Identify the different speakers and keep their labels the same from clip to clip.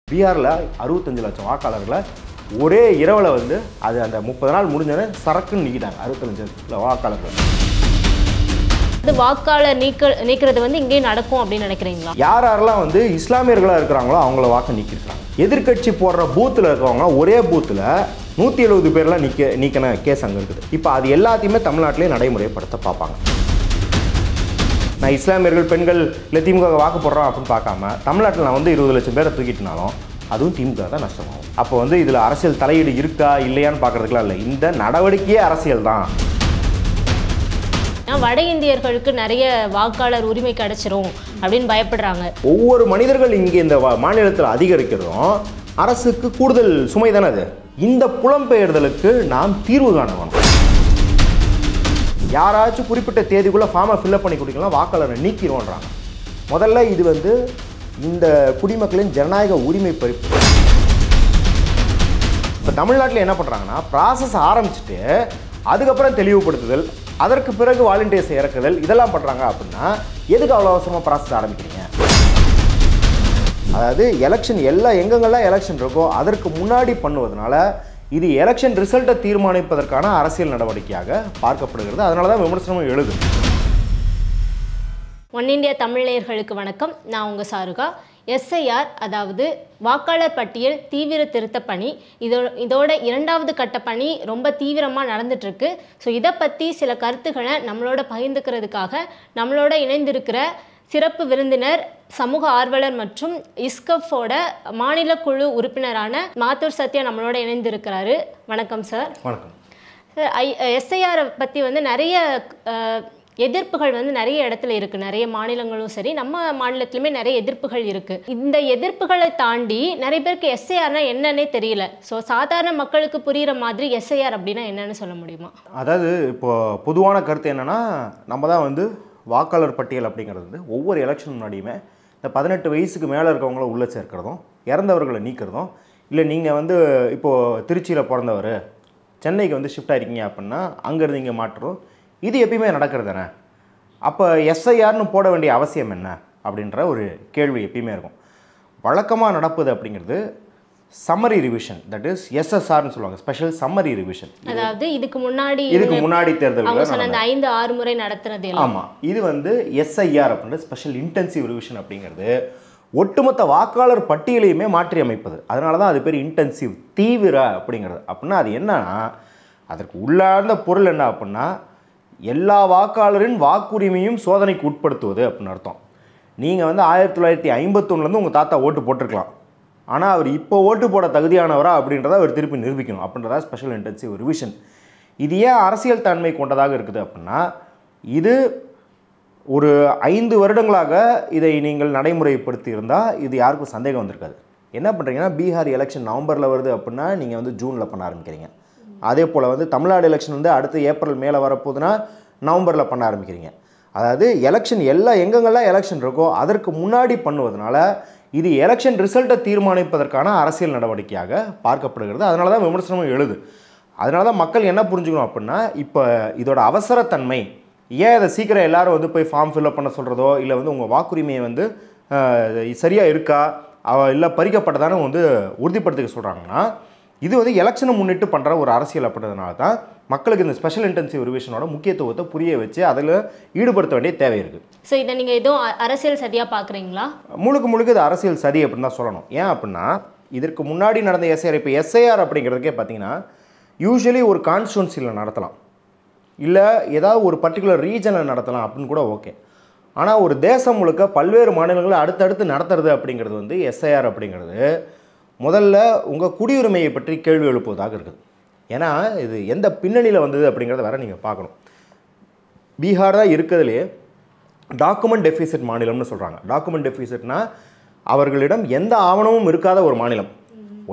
Speaker 1: பீகாரில் 65 லட்சம் வாக்காளர்களை ஒரே இரவில் வந்து அது அந்த 30 நாள் முடிஞ்சோடனே சரக்குன்னு நீக்கிட்டாங்க. 65 வாக்காளர்கள்.
Speaker 2: வாக்காளர் நீக்கிறது வந்து இங்கே நடக்கும் அப்படின்னு நினைக்கிறீங்களா?
Speaker 1: யாரெல்லாம் வந்து இஸ்லாமியர்களாக இருக்கிறாங்களோ அவங்கள வாக்கு நீக்கிருக்காங்க. எதிர்கட்சி போடுற பூத்தில் இருக்கிறவங்க ஒரே பூத்தில் 170 பேர்லாம் நீக்கின கேஸ் அங்கே இருக்குது. இப்போ அது எல்லாத்தையுமே தமிழ்நாட்டிலே நடைமுறைப்படுத்த பார்ப்பாங்க. நான் இஸ்லாமியர்கள் பெண்கள் இல்லை திமுக வாக்கு போடுறோம் அப்படின்னு பார்க்காம தமிழ்நாட்டில் நான் வந்து 20 லட்சம் பேரை தூக்கிட்டினாலும் அதுவும் திமுக தான் நஷ்டமாகும். அப்போ வந்து இதில் அரசியல் தலையீடு இருக்கா இல்லையான்னு பார்க்குறதுக்குலாம் இல்லை, இந்த நடவடிக்கையே அரசியல் தான்.
Speaker 2: வட இந்தியர்களுக்கு நிறைய வாக்காளர் உரிமை கிடைச்சிரும் அப்படின்னு பயப்படுறாங்க.
Speaker 1: ஒவ்வொரு மனிதர்கள் இங்கே இந்த மாநிலத்தில் அதிகரிக்கிறதும் அரசுக்கு கூடுதல் சுமை தானே அது. இந்த புலம்பெயர்தலுக்கு நாம் தீர்வு காண வேணும். யாராச்சும் குறிப்பிட்ட தேதிக்குள்ளே ஃபார்மை ஃபில்அப் பண்ணி கொடுக்கலாம், வாக்காளரை நீக்கிடுவோன்றாங்க. முதல்ல இது வந்து இந்த குடிமக்களின் ஜனநாயக உரிமை பறிப்பு. இப்போ தமிழ்நாட்டில் என்ன பண்ணுறாங்கன்னா ப்ராசஸ் ஆரம்பிச்சுட்டு அதுக்கப்புறம் தெளிவுபடுத்துதல், அதற்கு பிறகு வாலண்டியர்ஸ் இறக்குதல், இதெல்லாம் பண்ணுறாங்க. அப்படின்னா எதுக்கு அவ்வளோ அவசரமாக ப்ராசஸ் ஆரம்பிக்கிறீங்க? அதாவது எலெக்ஷன் எங்கெங்கெல்லாம் எலெக்ஷன் இருக்கோ அதற்கு முன்னாடி பண்ணுவதனால இது எலெக்ஷன் ரிசல்ட்டை தீர்மானிப்பதற்கான அரசியல் நடவடிக்கையாக பார்க்கப்படுகிறது. அதனால தான் விமர்சனமும் எழுது.
Speaker 2: ஒன் இந்தியா தமிழர்களுக்கு வணக்கம். நான் உங்கள் சாருகா. எஸ்ஐஆர் அதாவது வாக்காளர் பட்டியல் தீவிர திருத்த பணி, இதோட 2வது கட்ட பணி ரொம்ப தீவிரமாக நடந்துட்டுருக்கு. ஸோ இதை பற்றி சில கருத்துக்களை நம்மளோட பகிர்ந்துக்கிறதுக்காக நம்மளோட இணைந்திருக்கிற சிறப்பு விருந்தினர், சமூக ஆர்வலர் மற்றும் இஸ்கஃபோட மாநில குழு உறுப்பினரான மாத்தூர் சத்யா நம்மளோட இணைந்திருக்கிறாரு. வணக்கம் சார்.
Speaker 1: வணக்கம்
Speaker 2: சார். எஸ்ஐஆரை பற்றி வந்து நிறைய எதிர்ப்புகள் வந்து நிறைய இடத்துல இருக்குது. நிறைய மாநிலங்களும் சரி, நம்ம மாநிலத்திலுமே நிறைய எதிர்ப்புகள் இருக்குது. இந்த எதிர்ப்புகளை தாண்டி நிறைய பேருக்கு எஸ்ஐஆர்னா என்னன்னே தெரியல. ஸோ சாதாரண மக்களுக்கு புரிகிற மாதிரி எஸ்ஐஆர் அப்படின்னா என்னன்னு சொல்ல முடியுமா?
Speaker 1: அதாவது இப்போது பொதுவான கருத்து என்னென்னா, நம்ம தான் வந்து வாக்காளர் பட்டியல் அப்படிங்கிறது வந்து ஒவ்வொரு எலெக்ஷன் முன்னாடியுமே இந்த 18 வயசுக்கு மேலே இருக்கவங்கள உள்ளே சேர்க்கிறதும், இறந்தவர்களை நீக்கிறதும், இல்லை நீங்கள் வந்து இப்போது திருச்சியில் பிறந்தவர் சென்னைக்கு வந்து ஷிஃப்ட் ஆகிருக்கீங்க அப்படின்னா அங்கேருந்து இங்கே மாற்றுறோம், இது எப்பயுமே நடக்கிறது தானே. அப்போ எஸ்ஐஆர்னு போட வேண்டிய அவசியம் என்ன அப்படின்ற ஒரு கேள்வி எப்பயுமே இருக்கும். வழக்கமாக நடப்பது அப்படிங்கிறது சம்மரி ரிவிஷன், தட் இஸ் எஸ்எஸ்ஆர்னு சொல்லுவாங்க, ஸ்பெஷல் சம்மரி ரிவிஷன்.
Speaker 2: அதாவது இதுக்கு முன்னாடி
Speaker 1: தேர்தல்
Speaker 2: 5-6 முறை நடத்துறது.
Speaker 1: ஆமாம், இது வந்து எஸ்ஐஆர் அப்படின்ற ஸ்பெஷல் இன்டென்சிவ் ரிவிஷன் அப்படிங்கிறது ஒட்டுமொத்த வாக்காளர் பட்டியலையுமே மாற்றி அமைப்பது. அதனால தான் அது பேர் இன்டென்சிவ், தீவிர அப்படிங்கிறது. அப்படின்னா அது என்னன்னா, அதற்கு உள்ளார்ந்த பொருள் என்ன அப்படின்னா எல்லா வாக்காளரின் வாக்குரிமையும் சோதனைக்கு உட்படுத்துவது அப்படின்னு அர்த்தம். நீங்கள் வந்து 1951 உங்கள் தாத்தா ஓட்டு போட்டிருக்கலாம், ஆனால் அவர் இப்போ ஓட்டு போட தகுதியானவரா அப்படின்றத அவர் திருப்பி நிரூபிக்கணும். அப்படின்றதா ஸ்பெஷல் இன்டென்சிவ் ரிவிஷன். இது ஏன் அரசியல் தன்மை கொண்டதாக இருக்குது அப்படின்னா, இது ஒரு 5 வருடங்களாக இதை நீங்கள் நடைமுறைப்படுத்தி இருந்தால் இது யாருக்கும் சந்தேகம் வந்திருக்காது. என்ன பண்ணுறீங்கன்னா, பீகார் எலெக்ஷன் நவம்பரில் வருது அப்படின்னா நீங்கள் வந்து ஜூனில் பண்ண ஆரம்பிக்கிறீங்க. அதே போல் வந்து தமிழ்நாடு எலெக்ஷன் வந்து அடுத்து ஏப்ரல் மேலே வரப்போகுதுன்னா நவம்பரில் பண்ண ஆரம்பிக்கிறீங்க. அதாவது எலெக்ஷன் எங்கெங்கெல்லாம் எலெக்ஷன் இருக்கோ அதற்கு முன்னாடி பண்ணுவதனால இது எலெக்ஷன் ரிசல்ட்டை தீர்மானிப்பதற்கான அரசியல் நடவடிக்கையாக பார்க்கப்படுகிறது. அதனால தான் விமர்சனமும் எழுது. அதனால தான் மக்கள் என்ன புரிஞ்சுக்கணும் அப்படின்னா, இப்போ இதோட அவசரத்தன்மை ஏன் இதை சீக்கிரம் எல்லோரும் வந்து போய் ஃபார்ம் ஃபில்அப் பண்ண சொல்கிறதோ, இல்லை வந்து உங்கள் வாக்குரிமையை வந்து சரியாக இருக்கா இல்லை பறிக்கப்பட்டதானே வந்து உறுதிப்படுத்திக்க சொல்கிறாங்கன்னா, இது வந்து எலெக்ஷனை முன்னிட்டு பண்ணுற ஒரு அரசியல் அப்படின்றதுனால தான் மக்களுக்கு இந்த ஸ்பெஷல் இன்டென்சிவ் ரிவிஷனோட முக்கியத்துவத்தை புரிய வச்சு அதில் ஈடுபடுத்த வேண்டிய தேவை இருக்குது.
Speaker 2: ஸோ இதை நீங்கள் எதுவும் அரசியல் சதியாக பார்க்குறீங்களா?
Speaker 1: முழுக்க இது அரசியல் சதி அப்படின்னு தான் சொல்லணும். ஏன் அப்படின்னா, இதற்கு முன்னாடி நடந்த எஸ்ஐஆர், இப்போ எஸ்ஐஆர் அப்படிங்கிறதுக்கே பார்த்தீங்கன்னா யூஸ்வலி ஒரு கான்ஸ்டியூன்சியில் நடத்தலாம், இல்லை ஏதாவது ஒரு பர்டிகுலர் ரீஜனில் நடத்தலாம் அப்படின்னு கூட ஓகே. ஆனால் ஒரு தேசம் முழுக்க பல்வேறு மாநிலங்களில் அடுத்தடுத்து நடத்துறது அப்படிங்கிறது வந்து எஸ்ஐஆர் அப்படிங்கிறது முதல்ல உங்கள் குடியுரிமையை பற்றி கேள்வி எழுப்புவதாக இருக்குது. ஏன்னா இது எந்த பின்னணியில் வந்தது அப்படிங்கிறத வேறு நீங்கள் பார்க்கணும். பீகார் தான் இருக்கிறதுலே டாக்குமெண்ட் டெஃபிசிட் மாநிலம்னு சொல்கிறாங்க. டாக்குமெண்ட் டெஃபிசிட்னா அவர்களிடம் எந்த ஆவணமும் இருக்காத ஒரு மாநிலம்.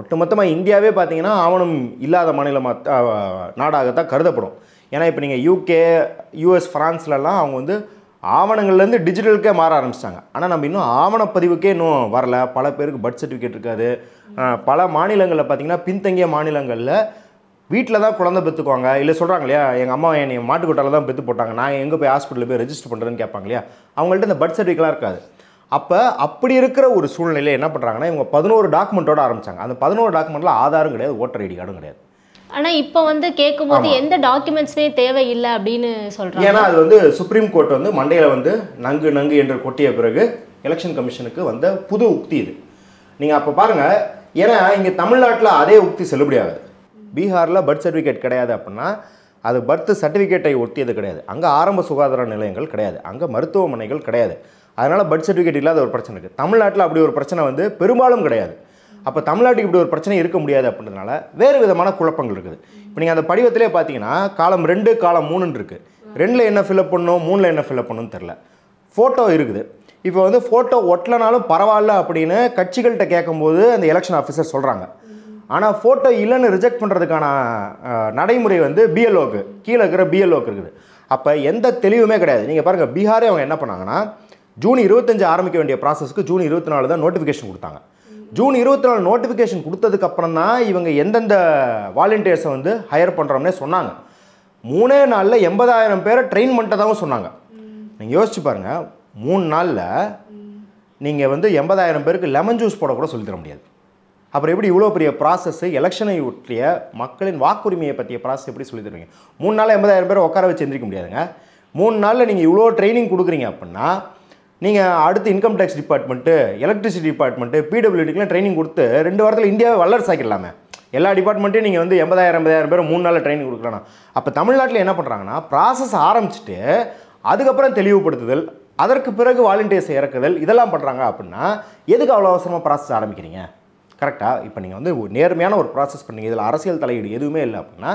Speaker 1: ஒட்டுமொத்தமாக இந்தியாவே பார்த்தீங்கன்னா ஆவணம் இல்லாத மாநிலமாக நாடாகத்தான் கருதப்படும். ஏன்னா இப்போ நீங்கள் யூகே, யூஎஸ், ஃப்ரான்ஸ்லலாம் அவங்க வந்து ஆவணங்கள்லேருந்து டிஜிட்டலுக்கே மாற ஆரம்பிச்சிட்டாங்க. ஆனால் நம்ம இன்னும் ஆவணப்பதிவுக்கே இன்னும் வரல. பல பேருக்கு பர்த் சர்டிஃபிகேட் இருக்காது. பல மாநிலங்களில் பார்த்திங்கன்னா பின்தங்கிய மாநிலங்களில் வீட்டில் தான் குழந்தை பெற்றுக்குவாங்க. இல்லை சொல்கிறாங்க இல்லையா, எங்கள் அம்மா என்னை மாட்டுக்கொட்டால் தான் பெற்று போட்டாங்க, நான் எங்கே போய் ஹாஸ்பிட்டலில் போய் ரெஜிஸ்டர் பண்ணுறதுன்னு கேட்பாங்க இல்லையா, அவங்கள்ட்ட இந்த பர்த் சர்டிஃபிகேட்லாம் இருக்காது. அப்போ அப்படி இருக்கிற ஒரு சூழ்நிலையில் என்ன பண்ணுறாங்கன்னா இவங்க 11 டாக்குமெண்ட்டோட ஆரம்பித்தாங்க. அந்த 11 டாக்குமெண்ட்டில் ஆதாரும் கிடையாது, ஓட்டர் ஐடி கார்டும் கிடையாது.
Speaker 2: ஆனால் இப்போ வந்து கேட்கும்போது எந்த டாக்குமெண்ட்ஸே தேவையில்லை அப்படின்னு சொல்கிறாங்க.
Speaker 1: ஏன்னா அது வந்து சுப்ரீம் கோர்ட் வந்து மண்டையில் வந்து நங்கு நங்கு என்று கொட்டிய பிறகு எலெக்ஷன் கமிஷனுக்கு வந்த புது உக்தி இது. நீங்கள் அப்போ பாருங்கள், ஏன்னா இங்கே தமிழ்நாட்டில் அதே உக்தி செல்லுபடி ஆகுது. பீகாரில் பர்த் சர்டிஃபிகேட் கிடையாது அப்படின்னா அது பர்த் சர்டிஃபிகேட்டை ஒட்டியது கிடையாது. அங்கே ஆரம்ப சுகாதார நிலையங்கள் கிடையாது, அங்கே மருத்துவமனைகள் கிடையாது. அதனால் பர்த் சர்டிஃபிகேட் இல்லாத ஒரு பிரச்சனை இருக்குது. தமிழ்நாட்டில் அப்படி ஒரு பிரச்சனை வந்து பெரும்பாலும் கிடையாது. அப்போ தமிழ்நாட்டுக்கு இப்படி ஒரு பிரச்சனை இருக்க முடியாது அப்படின்றதுனால வேறு விதமான குழப்பங்கள் இருக்குது. இப்போ நீங்கள் அந்த படிவத்திலே பார்த்தீங்கன்னா காலம் 2 காலம் 3 இருக்குது. 2ல் என்ன ஃபில்அப் பண்ணணும், 3ல் என்ன ஃபில்அப் பண்ணணும்னு தெரில. ஃபோட்டோ இருக்குது. இப்போ வந்து ஃபோட்டோ ஒட்டலனாலும் பரவாயில்ல அப்படின்னு கட்சிகள்கிட்ட கேட்கும்போது அந்த எலெக்ஷன் ஆஃபீஸர் சொல்கிறாங்க. ஆனால் ஃபோட்டோ இல்லைன்னு ரிஜெக்ட் பண்ணுறதுக்கான நடைமுறை வந்து பிஎல்ஓக்கு கீழே இருக்கிற பிஎல்ஓக்கு இருக்குது. அப்போ எந்த தெளிவுமே கிடையாது. நீங்கள் பாருங்கள், பீகாரே அவங்க என்ன பண்ணாங்கன்னா ஜூன் 25 ஆரம்பிக்க வேண்டிய ப்ராசஸ்க்கு ஜூன் 24 தான் நோட்டிஃபிகேஷன் கொடுத்தாங்க. ஜூன் 24 நோட்டிஃபிகேஷன் கொடுத்ததுக்கப்புறம் தான் இவங்க எந்தெந்த வாலண்டியர்ஸை வந்து ஹையர் பண்ணுறோம்னே சொன்னாங்க. 3 நாளில் 80,000 பேரை ட்ரெயின் பண்ணிட்டதாகவும் சொன்னாங்க. நீங்கள் யோசிச்சு பாருங்கள், 3 நாளில் நீங்கள் வந்து 80,000 பேருக்கு லெமன் ஜூஸ் போட கூட சொல்லித்தர முடியாது. அப்புறம் எப்படி இவ்வளோ பெரிய ப்ராசஸ், எலெக்ஷனை ஒட்டிய மக்களின் வாக்குரிமையை பற்றிய ப்ராசஸ் எப்படி சொல்லி தருவீங்க? 3 நாளில் 80,000 பேரை உட்கார வச்சு எந்திரிக்க முடியாதுங்க. 3 நாளில் நீங்கள் இவ்வளோ ட்ரைனிங் கொடுக்குறீங்க அப்படின்னா நீங்கள் அடுத்து income tax department, electricity department, பிடபிள்யூடிக்கெலாம் ட்ரைனிங் கொடுத்து 2 வாரத்தில் இந்தியாவை வல்லரசு ஆக்கிடலாமே. எல்லா டிபார்ட்மெண்ட்டையும் நீங்கள் வந்து 80,000 பேர் 3 நாளில் ட்ரைனிங் கொடுக்கலாம். அப்போ தமிழ்நாட்டில் என்ன பண்ணுறாங்கன்னா ப்ராசஸ் ஆரம்பிச்சுட்டு அதுக்கப்புறம் தெளிவுபடுத்துதல், அதற்கு பிறகு வாலண்டியர்ஸை இறக்குதல், இதெல்லாம் பண்ணுறாங்க. அப்படின்னா எதுக்கு அவ்வளோ அவசரமாக ப்ராசஸ் ஆரம்பிக்கிறீங்க? கரெக்டாக இப்போ நீங்கள் வந்து நேர்மையான ஒரு ப்ராசஸ் பண்ணீங்க, இதில் அரசியல் தலையீடு எதுவுமே இல்லை அப்படின்னா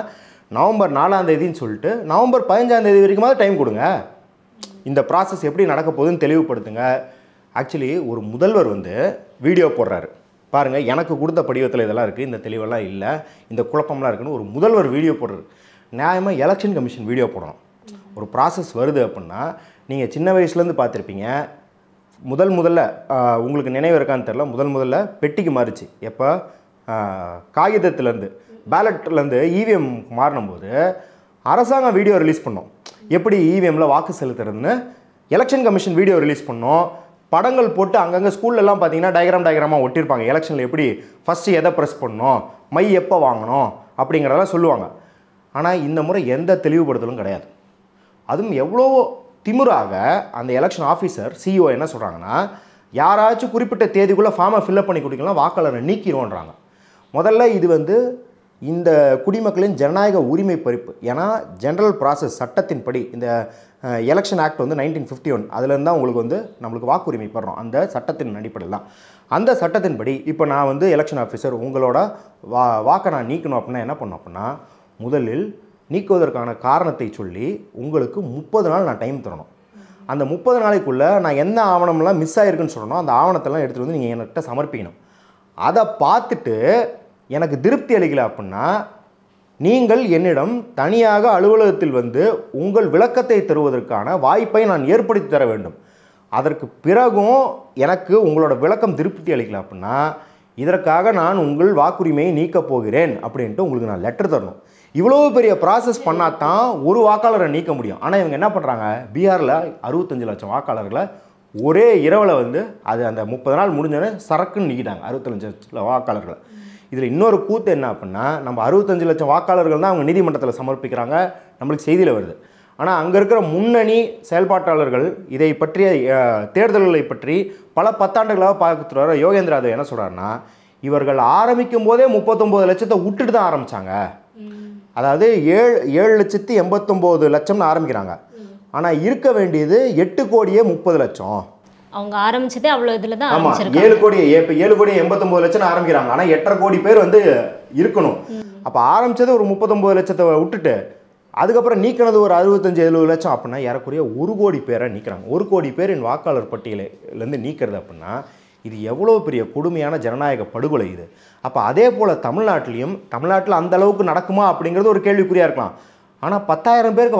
Speaker 1: நவம்பர் 4ஆம் தேதின்னு சொல்லிட்டு நவம்பர் 15ஆம் தேதி வரைக்குமாவது டைம் கொடுங்க. இந்த ப்ராசஸ் எப்படி நடக்க போகுதுன்னு தெளிவுபடுத்துங்க. ஆக்சுவலி ஒரு முதல்வர் வந்து வீடியோ போடுறாரு பாருங்கள், எனக்கு கொடுத்த படிவத்தில் இதெல்லாம் இருக்குது, இந்த தெளிவெல்லாம் இல்லை, இந்த குழப்பம்லாம் இருக்குன்னு ஒரு முதல்வர் வீடியோ போடுறாரு. நியாயமாக எலெக்ஷன் கமிஷன் வீடியோ போடணும். ஒரு ப்ராசஸ் வருது அப்படின்னா நீங்கள் சின்ன வயசுலேருந்து பார்த்துருப்பீங்க. முதல்ல உங்களுக்கு நினைவு இருக்கான்னு தெரில, முதல்ல பெட்டிக்கு மாறிச்சு. எப்போ காகிதத்துலேருந்து பேலட்லேருந்து இவிஎம் மாறினும்போது அரசாங்கம் வீடியோ ரிலீஸ் பண்ணோம், எப்படி இவிஎம்மில் வாக்கு செலுத்துறதுன்னு எலெக்ஷன் கமிஷன் வீடியோ ரிலீஸ் பண்ணோம். படங்கள் போட்டு அங்கங்கே ஸ்கூல்லலாம் பார்த்தீங்கன்னா டயக்ராமாக ஒட்டியிருப்பாங்க. எலெக்ஷனில் எப்படி ஃபஸ்ட்டு எதை ப்ரெஸ் பண்ணணும், மை எப்போ வாங்கணும் அப்படிங்கிறதெல்லாம் சொல்லுவாங்க. ஆனால் இந்த முறை எந்த தெளிவுபடுத்தலும் கிடையாது. அதுவும் எவ்வளோ திமுறாக அந்த எலெக்ஷன் ஆஃபீஸர் சிஇஓ என்ன சொல்கிறாங்கன்னா, யாராச்சும் குறிப்பிட்ட தேதிக்குள்ளே ஃபார்மை ஃபில்அப் பண்ணி கொடுக்கலாம், வாக்காளரை நீக்கிடுவோன்றாங்க. முதல்ல இது வந்து இந்த குடிமக்களின் ஜனநாயக உரிமை பறிப்பு. ஏன்னா ஜென்ரல் ப்ராசஸ் சட்டத்தின்படி இந்த எலெக்ஷன் ஆக்ட் வந்து 1951 அதுலேருந்து தான் உங்களுக்கு வந்து நம்மளுக்கு வாக்குரிமை பெறணும், அந்த சட்டத்தின் அடிப்படையில் தான். அந்த சட்டத்தின்படி இப்போ நான் வந்து எலெக்ஷன் ஆஃபீஸர் உங்களோட வாக்கை நான் நீக்கணும் அப்படின்னா என்ன பண்ணணும் அப்படின்னா, முதலில் நீக்குவதற்கான காரணத்தை சொல்லி உங்களுக்கு 30 நாள் நான் டைம் தரணும். அந்த 30 நாளைக்குள்ளே நான் என்ன ஆவணம்லாம் மிஸ் ஆகிருக்குன்னு சொல்லணும், அந்த ஆவணத்தெல்லாம் எடுத்துகிட்டு வந்து நீங்கள் என்கிட்ட சமர்ப்பிக்கணும். அதை பார்த்துட்டு எனக்கு திருப்தி அளிக்கலை அப்படின்னா நீங்கள் என்னிடம் தனியாக அலுவலகத்தில் வந்து உங்கள் விளக்கத்தை தருவதற்கான வாய்ப்பை நான் ஏற்படுத்தி தர வேண்டும். அதற்கு பிறகும் எனக்கு உங்களோட விளக்கம் திருப்தி அளிக்கலை அப்படின்னா இதற்காக நான் உங்கள் வாக்குரிமையை நீக்கப் போகிறேன் அப்படின்ட்டு உங்களுக்கு நான் லெட்டர் தரணும். இவ்வளோ பெரிய ப்ராசஸ் பண்ணால் தான் ஒரு வாக்காளரை நீக்க முடியும். ஆனால் இவங்க என்ன பண்ணுறாங்க, பீகாரில் 65 லட்சம் வாக்காளர்களை ஒரே இரவில் வந்து அது அந்த 30 நாள் முடிஞ்சோடனே சரக்குன்னு நீக்கிட்டாங்க 65 லட்சம் வாக்காளர்களை. இதில் இன்னொரு கூத்து என்ன அப்படின்னா, நம்ம 65 லட்சம் வாக்காளர்கள் தான் அவங்க நீதிமன்றத்தில் சமர்ப்பிக்கிறாங்க, நம்மளுக்கு செய்தியில் வருது. ஆனால் அங்கே இருக்கிற முன்னணி செயல்பாட்டாளர்கள் இதை பற்றிய தேர்தல்களை பற்றி பல பத்தாண்டுகளாக பார்த்துட்டு வர யோகேந்திர யாதவ் என்ன சொல்கிறாருன்னா, இவர்கள் ஆரம்பிக்கும் போதே 39 லட்சத்தை விட்டுட்டு தான் ஆரம்பித்தாங்க. அதாவது 7,89,00,000 ஆரம்பிக்கிறாங்க. ஆனால் இருக்க வேண்டியது 8,30,00,000 லட்சம்.
Speaker 2: அவங்க ஆரம்பிச்சதே அவ்வளோ இதில் தான்.
Speaker 1: ஆமாம், 7,89,00,000 ஆரம்பிக்கிறாங்க. ஆனால் 8,5 கோடி பேர் வந்து இருக்கணும். அப்போ ஆரம்பித்தது ஒரு 39 லட்சத்தை விட்டுட்டு அதுக்கப்புறம் நீக்கினது ஒரு 65-70 லட்சம் அப்படின்னா ஏறக்குறைய 1 கோடி பேரை நீக்கிறாங்க. 1 கோடி பேர் என் வாக்காளர் பட்டியலேருந்து நீக்கிறது அப்படின்னா இது எவ்வளோ பெரிய கொடுமையான ஜனநாயக படுகொலை இது. அப்போ அதே போல் தமிழ்நாட்டில் அந்த அளவுக்கு நடக்குமா அப்படிங்கிறது ஒரு கேள்விக்குறியாக இருக்கலாம். ஆனால் 10,000 பேருக்கு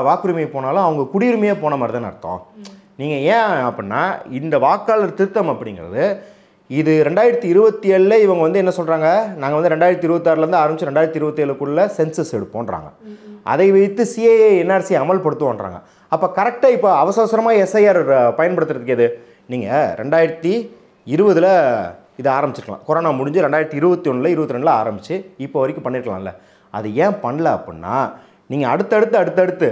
Speaker 1: வாக்குரிமை போனாலும் அவங்க குடியுரிமையே போன மாதிரி தானே அர்த்தம். நீங்கள் ஏன் அப்படின்னா இந்த வாக்காளர் திருத்தம் அப்படிங்கிறது இது 2027 இவங்க வந்து என்ன சொல்கிறாங்க, நாங்கள் வந்து 2026 ஆரம்பித்து 2027 சென்சஸ் எடுப்போன்றாங்க. அதை வைத்து சிஏஏ என்ஆர்சி அமல்படுத்துவோன்றாங்க. அப்போ கரெக்டாக இப்போ அவசரமாக எஸ்ஐஆர் பயன்படுத்துறதுக்கு எது நீங்கள் 2020 இதை ஆரம்பிச்சிருக்கலாம். கொரோனா முடிஞ்சு 2021 22 ஆரம்பித்து இப்போ வரைக்கும் பண்ணியிருக்கலாம்ல. அது ஏன் பண்ணல அப்படின்னா, நீங்கள் அடுத்தடுத்து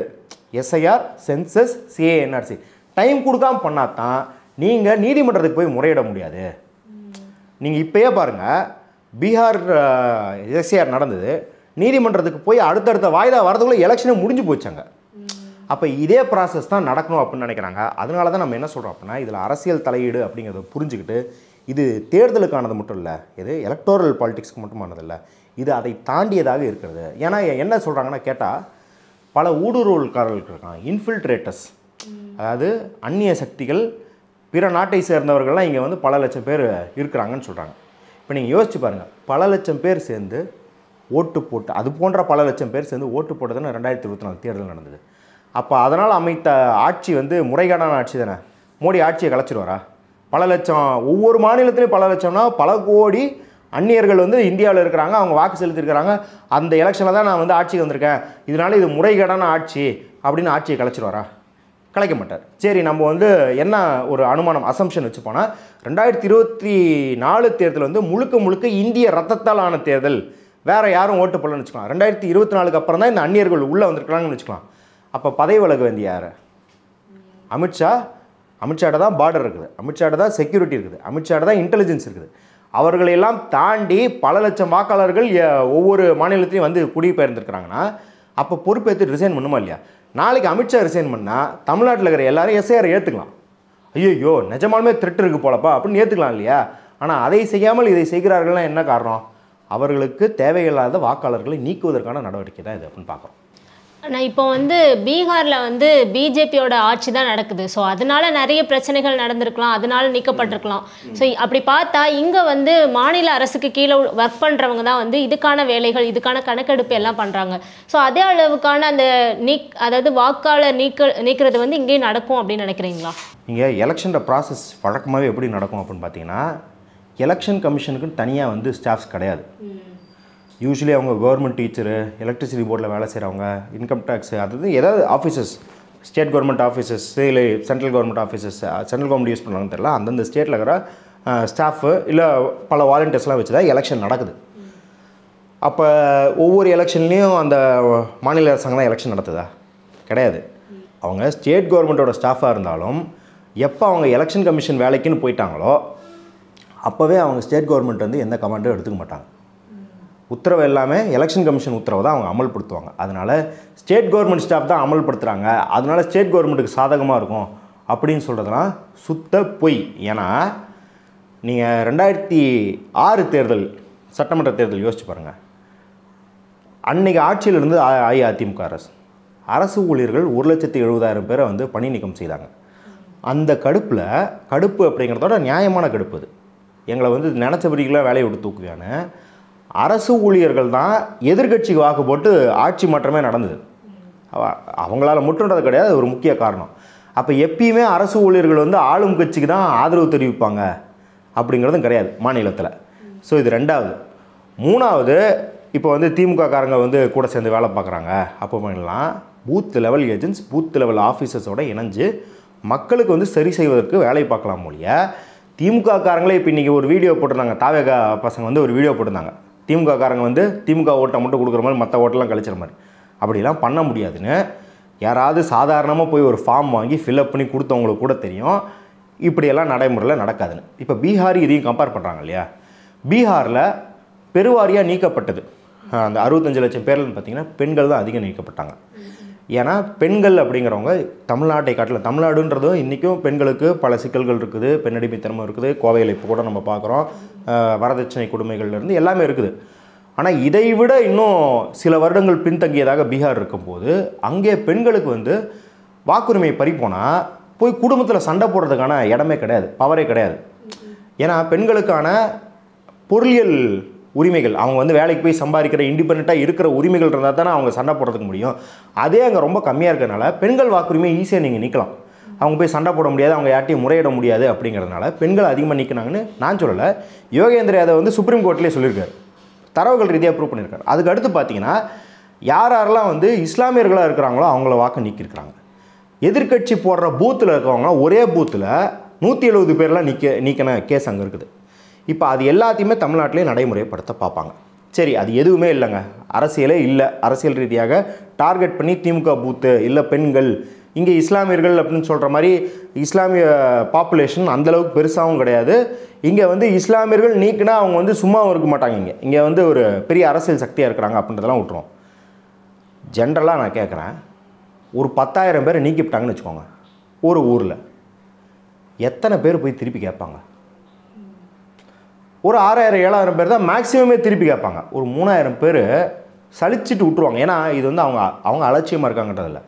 Speaker 1: SIR, census, CA, NRC time கொடுக்காம பண்ணால் தான் நீங்கள் நீதிமன்றத்துக்கு போய் முறையிட முடியாது. நீங்கள் இப்போயே பாருங்கள், பீகார் எஸ்ஐஆர் நடந்தது, நீதிமன்றத்துக்கு போய் அடுத்தடுத்த வாய்தா வரதுக்குள்ளே எலெக்ஷனே முடிஞ்சு போச்சாங்க. அப்போ இதே ப்ராசஸ் தான் நடக்கணும் அப்படின்னு நினைக்கிறாங்க. அதனால தான் நம்ம என்ன சொல்கிறோம் அப்படின்னா, இதில் அரசியல் தலையீடு அப்படிங்கிறத புரிஞ்சுக்கிட்டு, இது தேர்தலுக்கானது மட்டும் இல்லை, இது எலக்டோரல் பாலிடிக்ஸ்க்கு மட்டுமானதில்லை, இது அதை தாண்டியதாக இருக்கிறது. ஏன்னா என்ன சொல்கிறாங்கன்னா கேட்டால், பல ஊடுருவல்காரர்கள் இருக்காங்க, இன்ஃபில்ட்ரேட்டர்ஸ், அதாவது அந்நிய சக்திகள், பிற நாட்டை சேர்ந்தவர்கள்லாம் இங்கே வந்து பல லட்சம் பேர் இருக்கிறாங்கன்னு சொல்கிறாங்க. இப்போ நீங்கள் யோசிச்சு பாருங்கள், பல லட்சம் பேர் சேர்ந்து ஓட்டு போட்டு, அது போன்ற பல லட்சம் பேர் சேர்ந்து ஓட்டு போட்டதுன்னு 2024 தேர்தல் நடந்தது. அப்போ அதனால் அமைத்த ஆட்சி வந்து முறைகேடான ஆட்சி தானே. மோடி ஆட்சியை கலைச்சிடுவாரா? பல லட்சம், ஒவ்வொரு மாநிலத்திலையும் பல லட்சம்னா பல கோடி அந்நியர்கள் வந்து இந்தியாவில் இருக்கிறாங்க, அவங்க வாக்கு செலுத்திருக்கிறாங்க, அந்த எலெக்ஷனில் தான் நான் வந்து ஆட்சிக்கு வந்திருக்கேன், இதனால் இது முறைகேடான ஆட்சி அப்படின்னு ஆட்சியை கலைச்சிடுவாரா? கலைக்க மாட்டார். சரி, நம்ம வந்து என்ன ஒரு அனுமானம், அசம்ஷன் வச்சு போனால், 2024 தேர்தல் வந்து முழுக்க இந்திய ரத்தத்தால் ஆன தேர்தல், வேறு யாரும் ஓட்டு போடலன்னு வச்சுக்கலாம். 2024 அப்புறம் தான் இந்த அந்நியர்கள் உள்ளே வந்திருக்கிறாங்கன்னு வச்சுக்கலாம். அப்போ பதவி விலக வேண்டிய யார்? அமித்ஷாட்ட தான் பார்டர் இருக்குது, அமித்ஷாட்ட தான் செக்யூரிட்டி இருக்குது, அமித்ஷாட்ட தான் இன்டெலிஜென்ஸ் இருக்குது. அவர்களையெல்லாம் தாண்டி பல லட்சம் வாக்காளர்கள் ஒவ்வொரு மாநிலத்திலையும் வந்து குடிபெயர்ந்துருக்கிறாங்கன்னா, அப்போ பொறுப்பேற்று ரிசைன் பண்ணுமா இல்லையா? நாளைக்கு அமித்ஷா ரிசைன் பண்ணால் தமிழ்நாட்டில் இருக்கிற எல்லாரும் எஸ்ஐஆர் ஏற்றுக்கலாம். ஐயோ நிஜமாலுமே த்ரெட் இருக்குது போலப்பா அப்படின்னு ஏற்றுக்கலாம் இல்லையா? ஆனால் அதை செய்யாமல் இதை செய்கிறார்கள்னா என்ன காரணம்? அவர்களுக்கு தேவையில்லாத வாக்காளர்களை நீக்குவதற்கான நடவடிக்கை தான் இது அப்படின்னு பார்க்குறோம்.
Speaker 2: ஆனால் இப்போ வந்து பீகாரில் வந்து பிஜேபியோட ஆட்சி தான் நடக்குது. ஸோ அதனால நிறைய பிரச்சனைகள் நடந்திருக்கலாம், அதனால நீக்கப்பட்டிருக்கலாம். ஸோ அப்படி பார்த்தா இங்கே வந்து மாநில அரசுக்கு கீழே ஒர்க் பண்ணுறவங்க தான் வந்து இதுக்கான வேலைகள், இதுக்கான கணக்கெடுப்பு எல்லாம் பண்ணுறாங்க. ஸோ அதே அளவுக்கான அந்த அதாவது வாக்காளர் நீக்கிறது வந்து இங்கேயும் நடக்கும் அப்படின்னு நினைக்கிறீங்களா?
Speaker 1: இங்கே எலெக்ஷன் ப்ராசஸ் வழக்கமாகவே எப்படி நடக்கும் அப்படின்னு பார்த்தீங்கன்னா, எலெக்ஷன் கமிஷனுக்குன்னு தனியாக வந்து ஸ்டாஃப்ஸ் கிடையாது. யூஸ்வலி அவங்க கவர்மெண்ட் டீச்சரு, எலக்ட்ரிசிட்டி போர்டில் வேலை செய்கிறவங்க, இன்கம் டேக்ஸு, அதாவது ஏதாவது ஆஃபீஸர்ஸ், ஸ்டேட் கவர்மெண்ட் ஆஃபீஸர்ஸ் இல்லை central government officers, central government use பண்ணுவாங்கன்னு தெரியல, அந்தந்த ஸ்டேட்டில் இருக்கிற ஸ்டாஃபு இல்லை பல வாலண்டியர்ஸ்லாம் வச்சு தான் எலெக்ஷன் நடக்குது. அப்போ ஒவ்வொரு எலெக்ஷன்லேயும் அந்த மாநில அரசாங்கம் தான் எலெக்ஷன் நடத்துதா? கிடையாது. அவங்க ஸ்டேட் கவர்மெண்ட்டோட ஸ்டாஃபாக இருந்தாலும் எப்போ அவங்க எலெக்ஷன் கமிஷன் வேலைக்குன்னு போயிட்டாங்களோ அப்போவே அவங்க ஸ்டேட் கவர்மெண்ட் வந்து எந்த கமாண்டும் எடுத்துக்க மாட்டாங்க. உத்தரவு எல்லாமே எலெக்ஷன் கமிஷன் உத்தரவை தான் அவங்க அமல்படுத்துவாங்க. அதனால் ஸ்டேட் கவர்மெண்ட் ஸ்டாஃப் தான் அமல்படுத்துகிறாங்க, அதனால் ஸ்டேட் கவர்மெண்ட்டுக்கு சாதகமாக இருக்கும் அப்படின்னு சொல்கிறதுலாம் சுத்த பொய். ஏன்னா நீங்கள் 2006 தேர்தல், சட்டமன்ற தேர்தல் யோசிச்சு பாருங்கள். அன்றைக்கி ஆட்சியில் இருந்து அஇஅதிமுக அரசு ஊழியர்கள் 1,70,70,000 பேரை வந்து பணி நீக்கம் செய்தாங்க. அந்த கடுப்பு அப்படிங்கிறதோட நியாயமான கடுப்பு அது. எங்களை வந்து நினச்சபடிக்கெல்லாம் வேலையை விட்டு தூக்குவான்னு அரசு ஊழியர்கள் தான் எதிர்கட்சிக்கு வாக்கு போட்டு ஆட்சி மாற்றமே நடந்தது. அவங்களால முற்றுன்றது கிடையாது, ஒரு முக்கிய காரணம். அப்போ எப்பயுமே அரசு ஊழியர்கள் வந்து ஆளும் கட்சிக்கு தான் ஆதரவு தெரிவிப்பாங்க அப்படிங்கிறதும் கிடையாது மாநிலத்தில். ஸோ இது ரெண்டாவது. மூணாவது, இப்போ வந்து திமுக காரங்க வந்து கூட சேர்ந்து வேலை பார்க்குறாங்க. அப்போ பண்ணலாம் booth level agents, booth level ஆஃபீஸர்ஸோடு இணைஞ்சு மக்களுக்கு வந்து சரி செய்வதற்கு வேலை பார்க்கலாம் மொழிய. திமுக காரங்களே இப்போ இன்றைக்கி ஒரு வீடியோ போட்டிருந்தாங்க, தாவேகா பசங்க வந்து ஒரு வீடியோ போட்டிருந்தாங்க, திமுக காரங்க வந்து திமுக ஓட்டை மட்டும் கொடுக்குற மாதிரி மற்ற ஓட்டெல்லாம் கழிச்சிற மாதிரி. அப்படிலாம் பண்ண முடியாதுன்னு யாராவது சாதாரணமாக போய் ஒரு ஃபார்ம் வாங்கி ஃபில்அப் பண்ணி கொடுத்தவங்களுக்கு கூட தெரியும் இப்படியெல்லாம் நடைமுறையில் நடக்காதுன்னு. இப்போ பீகார் இதையும் கம்பேர் பண்ணுறாங்க இல்லையா? பீகாரில் பெருவாரியாக நீக்கப்பட்டது அந்த 65 லட்சம் பேர்லன்னு பார்த்தீங்கன்னா பெண்கள் தான் அதிகம் நீக்கப்பட்டாங்க. ஏன்னா பெண்கள் அப்படிங்கிறவங்க தமிழ்நாட்டை காட்டில், தமிழ்நாடுன்றதும் இன்றைக்கும் பெண்களுக்கு பல சிக்கல்கள் இருக்குது, பெண்ணடிமைத்தனமும் இருக்குது. கோவையில் இப்போ கூட நம்ம பார்க்குறோம், வரதட்சணை கொடுமைகள்லேருந்து எல்லாமே இருக்குது. ஆனால் இதை விட இன்னும் சில வருடங்கள் பின்தங்கியதாக பீகார் இருக்கும்போது அங்கே பெண்களுக்கு வந்து வாக்குரிமை பறிப்போனால் போய் குடும்பத்தில் சண்டை போடுறதுக்கான இடமே கிடையாது, பவரே கிடையாது. ஏன்னா பெண்களுக்கான பொருளியல் உரிமைகள், அவங்க வந்து வேலைக்கு போய் சம்பாதிக்கிற இண்டிபெண்ட்டாக இருக்கிற உரிமைகள் இருந்தால் தானே அவங்க சண்டை போடுறதுக்கு முடியும். அதே அங்கே ரொம்ப கம்மியாக இருக்கிறதுனால பெண்கள் வாக்குரிமை ஈஸியாக நீங்கள் நீக்கலாம். அவங்க போய் சண்டை போட முடியாது, அவங்க யார்ட்டையும் முறையிட முடியாது. அப்படிங்கிறதுனால பெண்கள் அதிகமாக நீக்கினாங்கன்னு நான் சொல்லலை, யோகேந்திர யாதவ் வந்து சுப்ரீம் கோர்ட்லேயே சொல்லியிருக்காரு, தரவுகள் ரீதியாக ப்ரூவ் பண்ணியிருக்காரு. அதுக்கு அடுத்து பார்த்தீங்கன்னா யாரெல்லாம் வந்து இஸ்லாமியர்களாக இருக்கிறாங்களோ அவங்கள வாக்கு நீக்கியிருக்கிறாங்க. எதிர்கட்சி போடுற பூத்தில் இருக்கிறவங்களாம் ஒரே பூத்தில் 170 பேர்லாம் நீக்கின கேஸ் அங்கே இருக்குது. இப்போ அது எல்லாத்தையுமே தமிழ்நாட்டிலே நடைமுறைப்படுத்த பார்ப்பாங்க. சரி, அது எதுவுமே இல்லைங்க, அரசியலே இல்லை, அரசியல் ரீதியாக டார்கெட் பண்ணி திமுக பூத்து இல்லை பெண்கள், இங்கே இஸ்லாமியர்கள் அப்படின்னு சொல்கிற மாதிரி இஸ்லாமிய பாப்புலேஷன் அந்தளவுக்கு பெருசாகவும் கிடையாது. இங்கே வந்து இஸ்லாமியர்கள் நீக்கினா அவங்க வந்து சும்மாவும் இருக்க மாட்டாங்க. இங்கே வந்து ஒரு பெரிய அரசியல் சக்தியாக இருக்கிறாங்க அப்படின்றதெல்லாம் விட்டுருவோம். ஜென்ரலாக நான் கேட்குறேன், ஒரு 10,000 பேரை நீக்கிவிட்டாங்கன்னு வச்சுக்கோங்க, ஒரு ஊரில் எத்தனை பேர் போய் திருப்பி கேட்பாங்க? ஒரு 6,000 7,000 பேர் தான் மேக்ஸிமமே திருப்பி கேட்பாங்க. ஒரு 3,000 பேர் சலிச்சிட்டு விட்டுருவாங்க. ஏன்னா இது வந்து அவங்க அலட்சியமாக இருக்காங்கன்றதில்ல,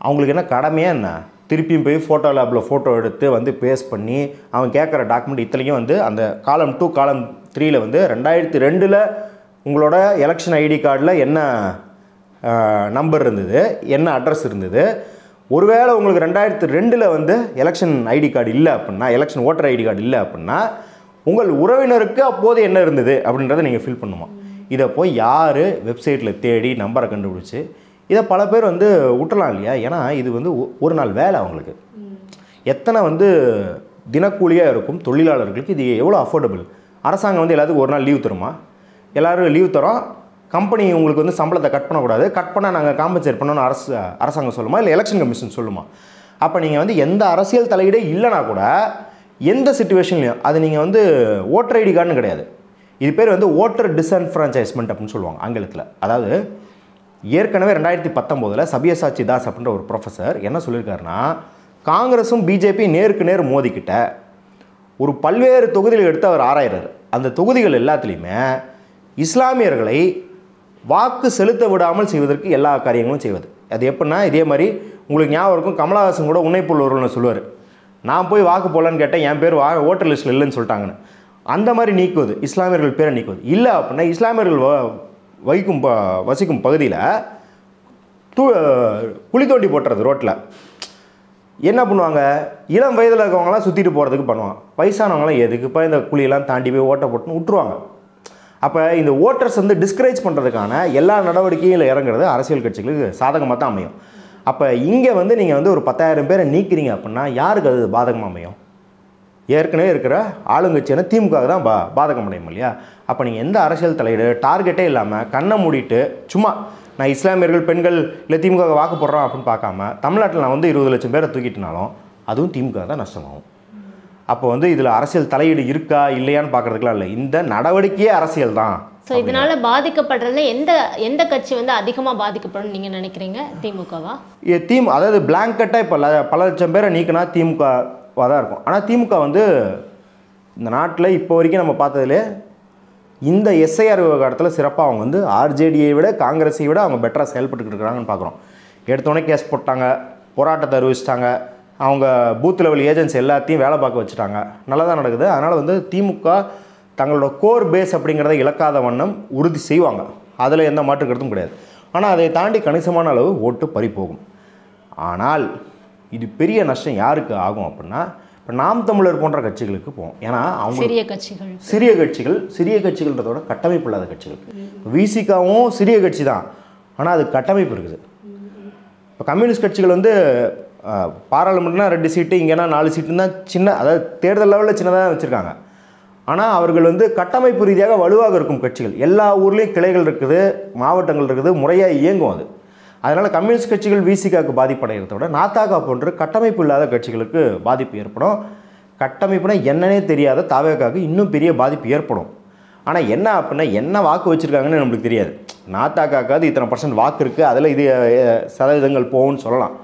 Speaker 1: அவங்களுக்கு என்ன கடமையாக என்ன, திருப்பியும் போய் ஃபோட்டோ லேபில் ஃபோட்டோ எடுத்து வந்து பேஸ்ட் பண்ணி அவன் கேட்குற டாக்குமெண்ட் இத்தனைக்கும் வந்து அந்த காலம் 2 காலம் 3ல் வந்து 2002 உங்களோட எலெக்ஷன் ஐடி கார்டில் என்ன நம்பர் இருந்தது, என்ன அட்ரஸ் இருந்தது. ஒருவேளை உங்களுக்கு 2002 வந்து எலெக்ஷன் ஐடி கார்டு இல்லை அப்படின்னா, எலெக்ஷன் ஓட்டர் ஐடி கார்டு இல்லை அப்படின்னா, உங்கள் உறவினருக்கு அப்போது என்ன இருந்தது அப்படின்றத நீங்கள் ஃபில் பண்ணுமா. இதை போய் யார் வெப்சைட்டில் தேடி நம்பரை கண்டுபிடிச்சி இதை பல பேர் வந்து விட்டுலாம் இல்லையா? ஏன்னா இது வந்து ஒரு நாள் வேலை அவங்களுக்கு. எத்தனை வந்து தினக்கூலியாக இருக்கும் தொழிலாளர்களுக்கு இது எவ்வளோ அஃபோர்டபுள்? அரசாங்கம் வந்து எல்லாத்துக்கும் ஒரு நாள் லீவ் தருமா? எல்லோரும் லீவ் தரோம், கம்பெனி உங்களுக்கு வந்து சம்பளத்தை கட் பண்ணக்கூடாது, கட் பண்ணால் நாங்கள் காம்பன்சேட் பண்ணணும்னு அரசாங்கம் சொல்லுமா, இல்லை எலெக்ஷன் கமிஷன் சொல்லுமா? அப்போ நீங்கள் வந்து எந்த அரசியல் தலையீடே இல்லைனா கூட எந்த சிச்சுவேஷன்லையும் அது நீங்கள் வந்து ஓட்டர் ஐடி கார்டுன்னு கிடையாது, இது பேர் வந்து ஓட்டர் டிஸ்என்ஃப்ரான்ச்சைஸ்மெண்ட் அப்படின்னு சொல்லுவாங்க ஆங்கிலத்தில். அதாவது ஏற்கனவே 2019 சபியசாச்சி தாஸ் அப்படின்ற ஒரு ப்ரொஃபஸர் என்ன சொல்லியிருக்காருன்னா, காங்கிரஸும் பிஜேபி நேருக்கு நேர் மோதிக்கிட்ட ஒரு பல்வேறு தொகுதிகள் எடுத்து அவர் ஆராயிறார். அந்த தொகுதிகள் எல்லாத்துலேயுமே இஸ்லாமியர்களை வாக்கு செலுத்த விடாமல் செய்வதற்கு எல்லா காரியங்களும் செய்வது. அது எப்படின்னா, இதே மாதிரி உங்களுக்கு ஞாபகம் இருக்கும், கமலஹாசன் கூட உன்னைப்புள்ளவர்கள்னு சொல்லுவார், நான் போய் வாக்கு போடலான்னு கேட்டேன், என் பேர் ஓட்டர் லிஸ்ட்டில் இல்லைன்னு சொல்லிட்டாங்கன்னு. அந்த மாதிரி நீக்குவது, இஸ்லாமியர்கள் பேரை நீக்குவது. இல்லை அப்படின்னா இஸ்லாமியர்கள் வசிக்கும் பகுதியில் குழி தோண்டி போட்டுறது ரோட்டில். என்ன பண்ணுவாங்க, இளம் வயதில் இருக்கவங்களாம் சுற்றிட்டு போகிறதுக்கு பண்ணுவாங்க, வயசானவங்களாம் எதுக்குப்பா இந்த குழியெல்லாம் தாண்டி போய் ஓட்டை போட்டுன்னு விட்டுருவாங்க. அப்போ இந்த ஓட்டர்ஸ் வந்து டிஸ்கரேஜ் பண்ணுறதுக்கான எல்லா நடவடிக்கையும் இறங்குறது அரசியல் கட்சிகளுக்கு சாதகமாக தான் அமையும். அப்போ இங்கே வந்து நீங்கள் வந்து ஒரு 10,000 பேரை நீக்கிறீங்க அப்படின்னா யாருக்கு அது பாதகமாக அமையும்? ஏற்கனவே இருக்கிற ஆளுங்கட்சியான திமுக தான் பாதகம் அடையும் இல்லையா? அப்போ நீங்கள் எந்த அரசியல் தலையீடு டார்கெட்டே இல்லாமல் கண்ணை மூடிட்டு சும்மா நான் இஸ்லாமியர்கள் பெண்கள் இல்லை திமுக வாக்கு போடுறோம் அப்படின்னு பார்க்காம தமிழ்நாட்டில் நான் வந்து 20 லட்சம் பேரை தூக்கிட்டனாலும் அதுவும் திமுக தான் நஷ்டமாகும். அப்போ வந்து இதில் அரசியல் தலையீடு இருக்கா இல்லையான்னு பார்க்குறதுக்குலாம் இல்லை, இந்த நடவடிக்கையே அரசியல் தான்.
Speaker 2: ஸோ இதனால் பாதிக்கப்படுறதுல எந்த கட்சி வந்து அதிகமாக பாதிக்கப்படும் நீங்கள் நினைக்கிறீங்க? திமுகவா?
Speaker 1: அதாவது பிளாங்கெட்டாக இப்போ பல லட்சம் பேரை நீக்கினா திமுகவாக தான் இருக்கும். ஆனால் திமுக வந்து இந்த நாட்டில் இப்போ வரைக்கும் நம்ம பார்த்ததுலே இந்த எஸ்ஐஆர் விவகாரத்தில் சிறப்பாக அவங்க வந்து ஆர்ஜேடியை விட காங்கிரஸை விட அவங்க பெட்டராக செயல்பட்டுக்கிட்டு இருக்கிறாங்கன்னு பார்க்குறோம். எடுத்தோடனே கேஸ் போட்டாங்க, போராட்டத்தை அறிவிச்சிட்டாங்க, அவங்க பூத் லெவல் ஏஜென்ட்ஸ் எல்லாத்தையும் வேலை பார்க்க வச்சுட்டாங்க, நல்லா தான் நடக்குது. அதனால் வந்து திமுக தங்களோட கோர் பேஸ் அப்படிங்கிறத இழக்காத வண்ணம் உறுதி செய்வாங்க, அதில் எந்த மாற்று கருத்தும் கிடையாது. ஆனால் அதை தாண்டி கணிசமான அளவு ஓட்டு பறி போகும். ஆனால் இது பெரிய நஷ்டம் யாருக்கு ஆகும் அப்படின்னா, இப்போ நாம் தமிழர் போன்ற கட்சிகளுக்கு போகும். ஏன்னா அவங்க சிறிய கட்சிகள்ன்றதோட கட்டமைப்பு இல்லாத கட்சிகள். விசிகாவும் சிறிய கட்சி தான், ஆனால் அது கட்டமைப்பு இருக்குது. இப்போ கம்யூனிஸ்ட் கட்சிகள் வந்து பாராளுமன்றம்னா 2 சீட்டு, இங்கேனா 4 சீட்டுன்னு தான் சின்ன, அதாவது தேர்தல் லெவலில் சின்னதாக வச்சுருக்காங்க. ஆனால் அவர்கள் வந்து கட்டமைப்பு ரீதியாக வலுவாக இருக்கும் கட்சிகள். எல்லா ஊர்லேயும் கிளைகள் இருக்குது, மாவட்டங்கள் இருக்குது, முறையாக இயங்கும் அது. அதனால் கம்யூனிஸ்ட் கட்சிகள் விசிகாவுக்கு பாதிப்படைகிறத விட நாத்தாக்கா போன்ற கட்டமைப்பு இல்லாத கட்சிகளுக்கு பாதிப்பு ஏற்படும். கட்டமைப்புனா என்னன்னே தெரியாத தாவேக்காவுக்கு இன்னும் பெரிய பாதிப்பு ஏற்படும். ஆனால் என்ன அப்படின்னா என்ன வாக்கு வச்சுருக்காங்கன்னு நம்மளுக்கு தெரியாது. நாத்தாக்காக்காவது இத்தனை % வாக்கு இருக்குது, அதில் இது சதவீதங்கள் போகும்னு சொல்லலாம்.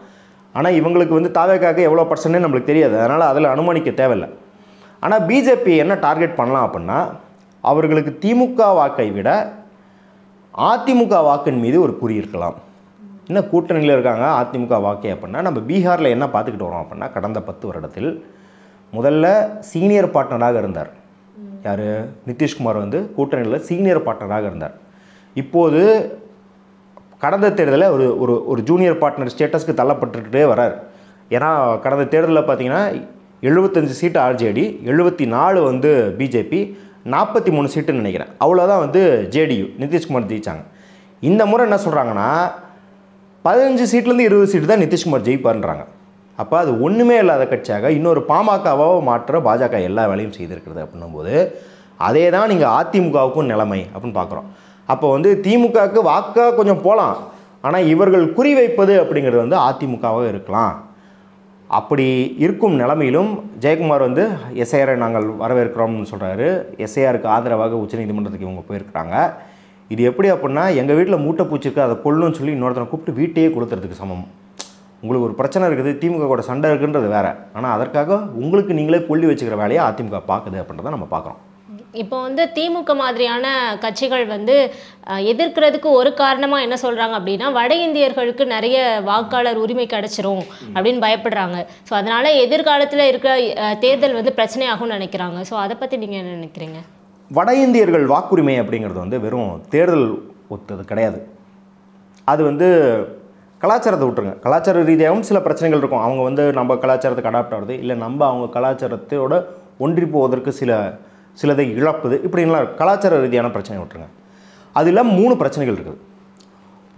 Speaker 1: ஆனால் இவங்களுக்கு வந்து தாவேக்காவுக்கு எவ்வளோ % நம்மளுக்கு தெரியாது, அதனால் அதில் அனுமானிக்க தேவையில்லை. ஆனால் பிஜேபி என்ன டார்கெட் பண்ணலாம் அப்படின்னா, அவர்களுக்கு திமுக வாக்கை விட அதிமுக வாக்கின் மீது ஒரு குறி இருக்கலாம். இன்னும் கூட்டணியில் இருக்காங்க அதிமுக வாக்கே அப்படின்னா, நம்ம பீகாரில் என்ன பார்த்துக்கிட்டு வரோம் அப்படின்னா, கடந்த 10 வருடத்தில் முதல்ல சீனியர் பார்ட்னராக இருந்தார் யார், நிதிஷ்குமார் வந்து கூட்டணியில் சீனியர் பார்ட்னராக இருந்தார். இப்போது கடந்த தேர்தலில் ஒரு ஜூனியர் பார்ட்னர் ஸ்டேட்டஸ்க்கு தள்ளப்பட்டுக்கிட்டே வரார். ஏன்னா கடந்த தேர்தலில் பார்த்தீங்கன்னா 75 சீட்டு ஆர்ஜேடி, 74 வந்து பிஜேபி, 43 சீட்டுன்னு நினைக்கிறேன், அவ்வளோதான் வந்து ஜேடியு நிதிஷ்குமார் ஜெயித்தாங்க. இந்த முறை என்ன சொல்கிறாங்கன்னா 15 சீட்லேருந்து 20 சீட்டு தான் நிதிஷ்குமார் ஜெயிப்பார்ன்றாங்க. அப்போ அது ஒன்றுமே இல்லாத கட்சியாக இன்னொரு பாமகவோ மாற்ற பாஜக எல்லா வேலையும் செய்திருக்கிறது அப்படின்னும்போது அதே தான் நீங்கள் அதிமுகவுக்கும் நிலைமை அப்படின்னு பார்க்குறோம். அப்போ வந்து திமுகவுக்கு வாக்காக கொஞ்சம் போகலாம், ஆனால் இவர்கள் குறிவைப்பது அப்படிங்கிறது வந்து அதிமுகவாக இருக்கலாம். அப்படி இருக்கும் நிலைமையிலும் ஜெயக்குமார் வந்து எஸ்ஐஆரை நாங்கள் வரவேற்கிறோம்னு சொல்கிறாரு. எஸ்ஐஆருக்கு ஆதரவாக உச்சநீதிமன்றத்துக்கு இவங்க போயிருக்கிறாங்க. இது எப்படி அப்படின்னா எங்கள் வீட்டில் மூட்டை பூச்சிருக்கு அதை கொள்ளுன்னு சொல்லி இன்னொருத்தனை கூப்பிட்டு வீட்டையே கொடுத்துறதுக்கு சமம். உங்களுக்கு ஒரு பிரச்சனை இருக்குது, திமுக கூட சண்டை இருக்குன்றது வேறு, ஆனால் அதற்காக உங்களுக்கு நீங்களே கொள்ளி வச்சுக்கிற வேலையை அதிமுக பார்க்குது அப்படின்றத நம்ம பார்க்குறோம்.
Speaker 2: இப்போ வந்து திமுக மாதிரியான கட்சிகள் வந்து எதிர்க்கிறதுக்கு ஒரு காரணமாக என்ன சொல்கிறாங்க அப்படின்னா வட இந்தியர்களுக்கு நிறைய வாக்காளர் உரிமை கிடைச்சிரும் அப்படின்னு பயப்படுறாங்க. ஸோ அதனால் எதிர்காலத்தில் இருக்கிற தேர்தல் வந்து பிரச்சனையாகும்னு நினைக்கிறாங்க. ஸோ அதை பற்றி நீங்கள் என்ன நினைக்கிறீங்க?
Speaker 1: வட இந்தியர்கள் வாக்குரிமை அப்படிங்கிறது வந்து வெறும் தேர்தல் ஒத்தது கிடையாது. அது வந்து கலாச்சாரத்தை விட்டுருங்க, கலாச்சார ரீதியாகவும் சில பிரச்சனைகள் இருக்கும். அவங்க வந்து நம்ம கலாச்சாரத்துக்கு அடாப்ட் ஆகுது, இல்லை நம்ம அவங்க கலாச்சாரத்தோட ஒன்றி போவதற்கு சிலதை இழப்புது, இப்படின்லாம் கலாச்சார ரீதியான பிரச்சனை விட்டுருங்க. அது இல்லாமல் 3 பிரச்சனைகள் இருக்குது.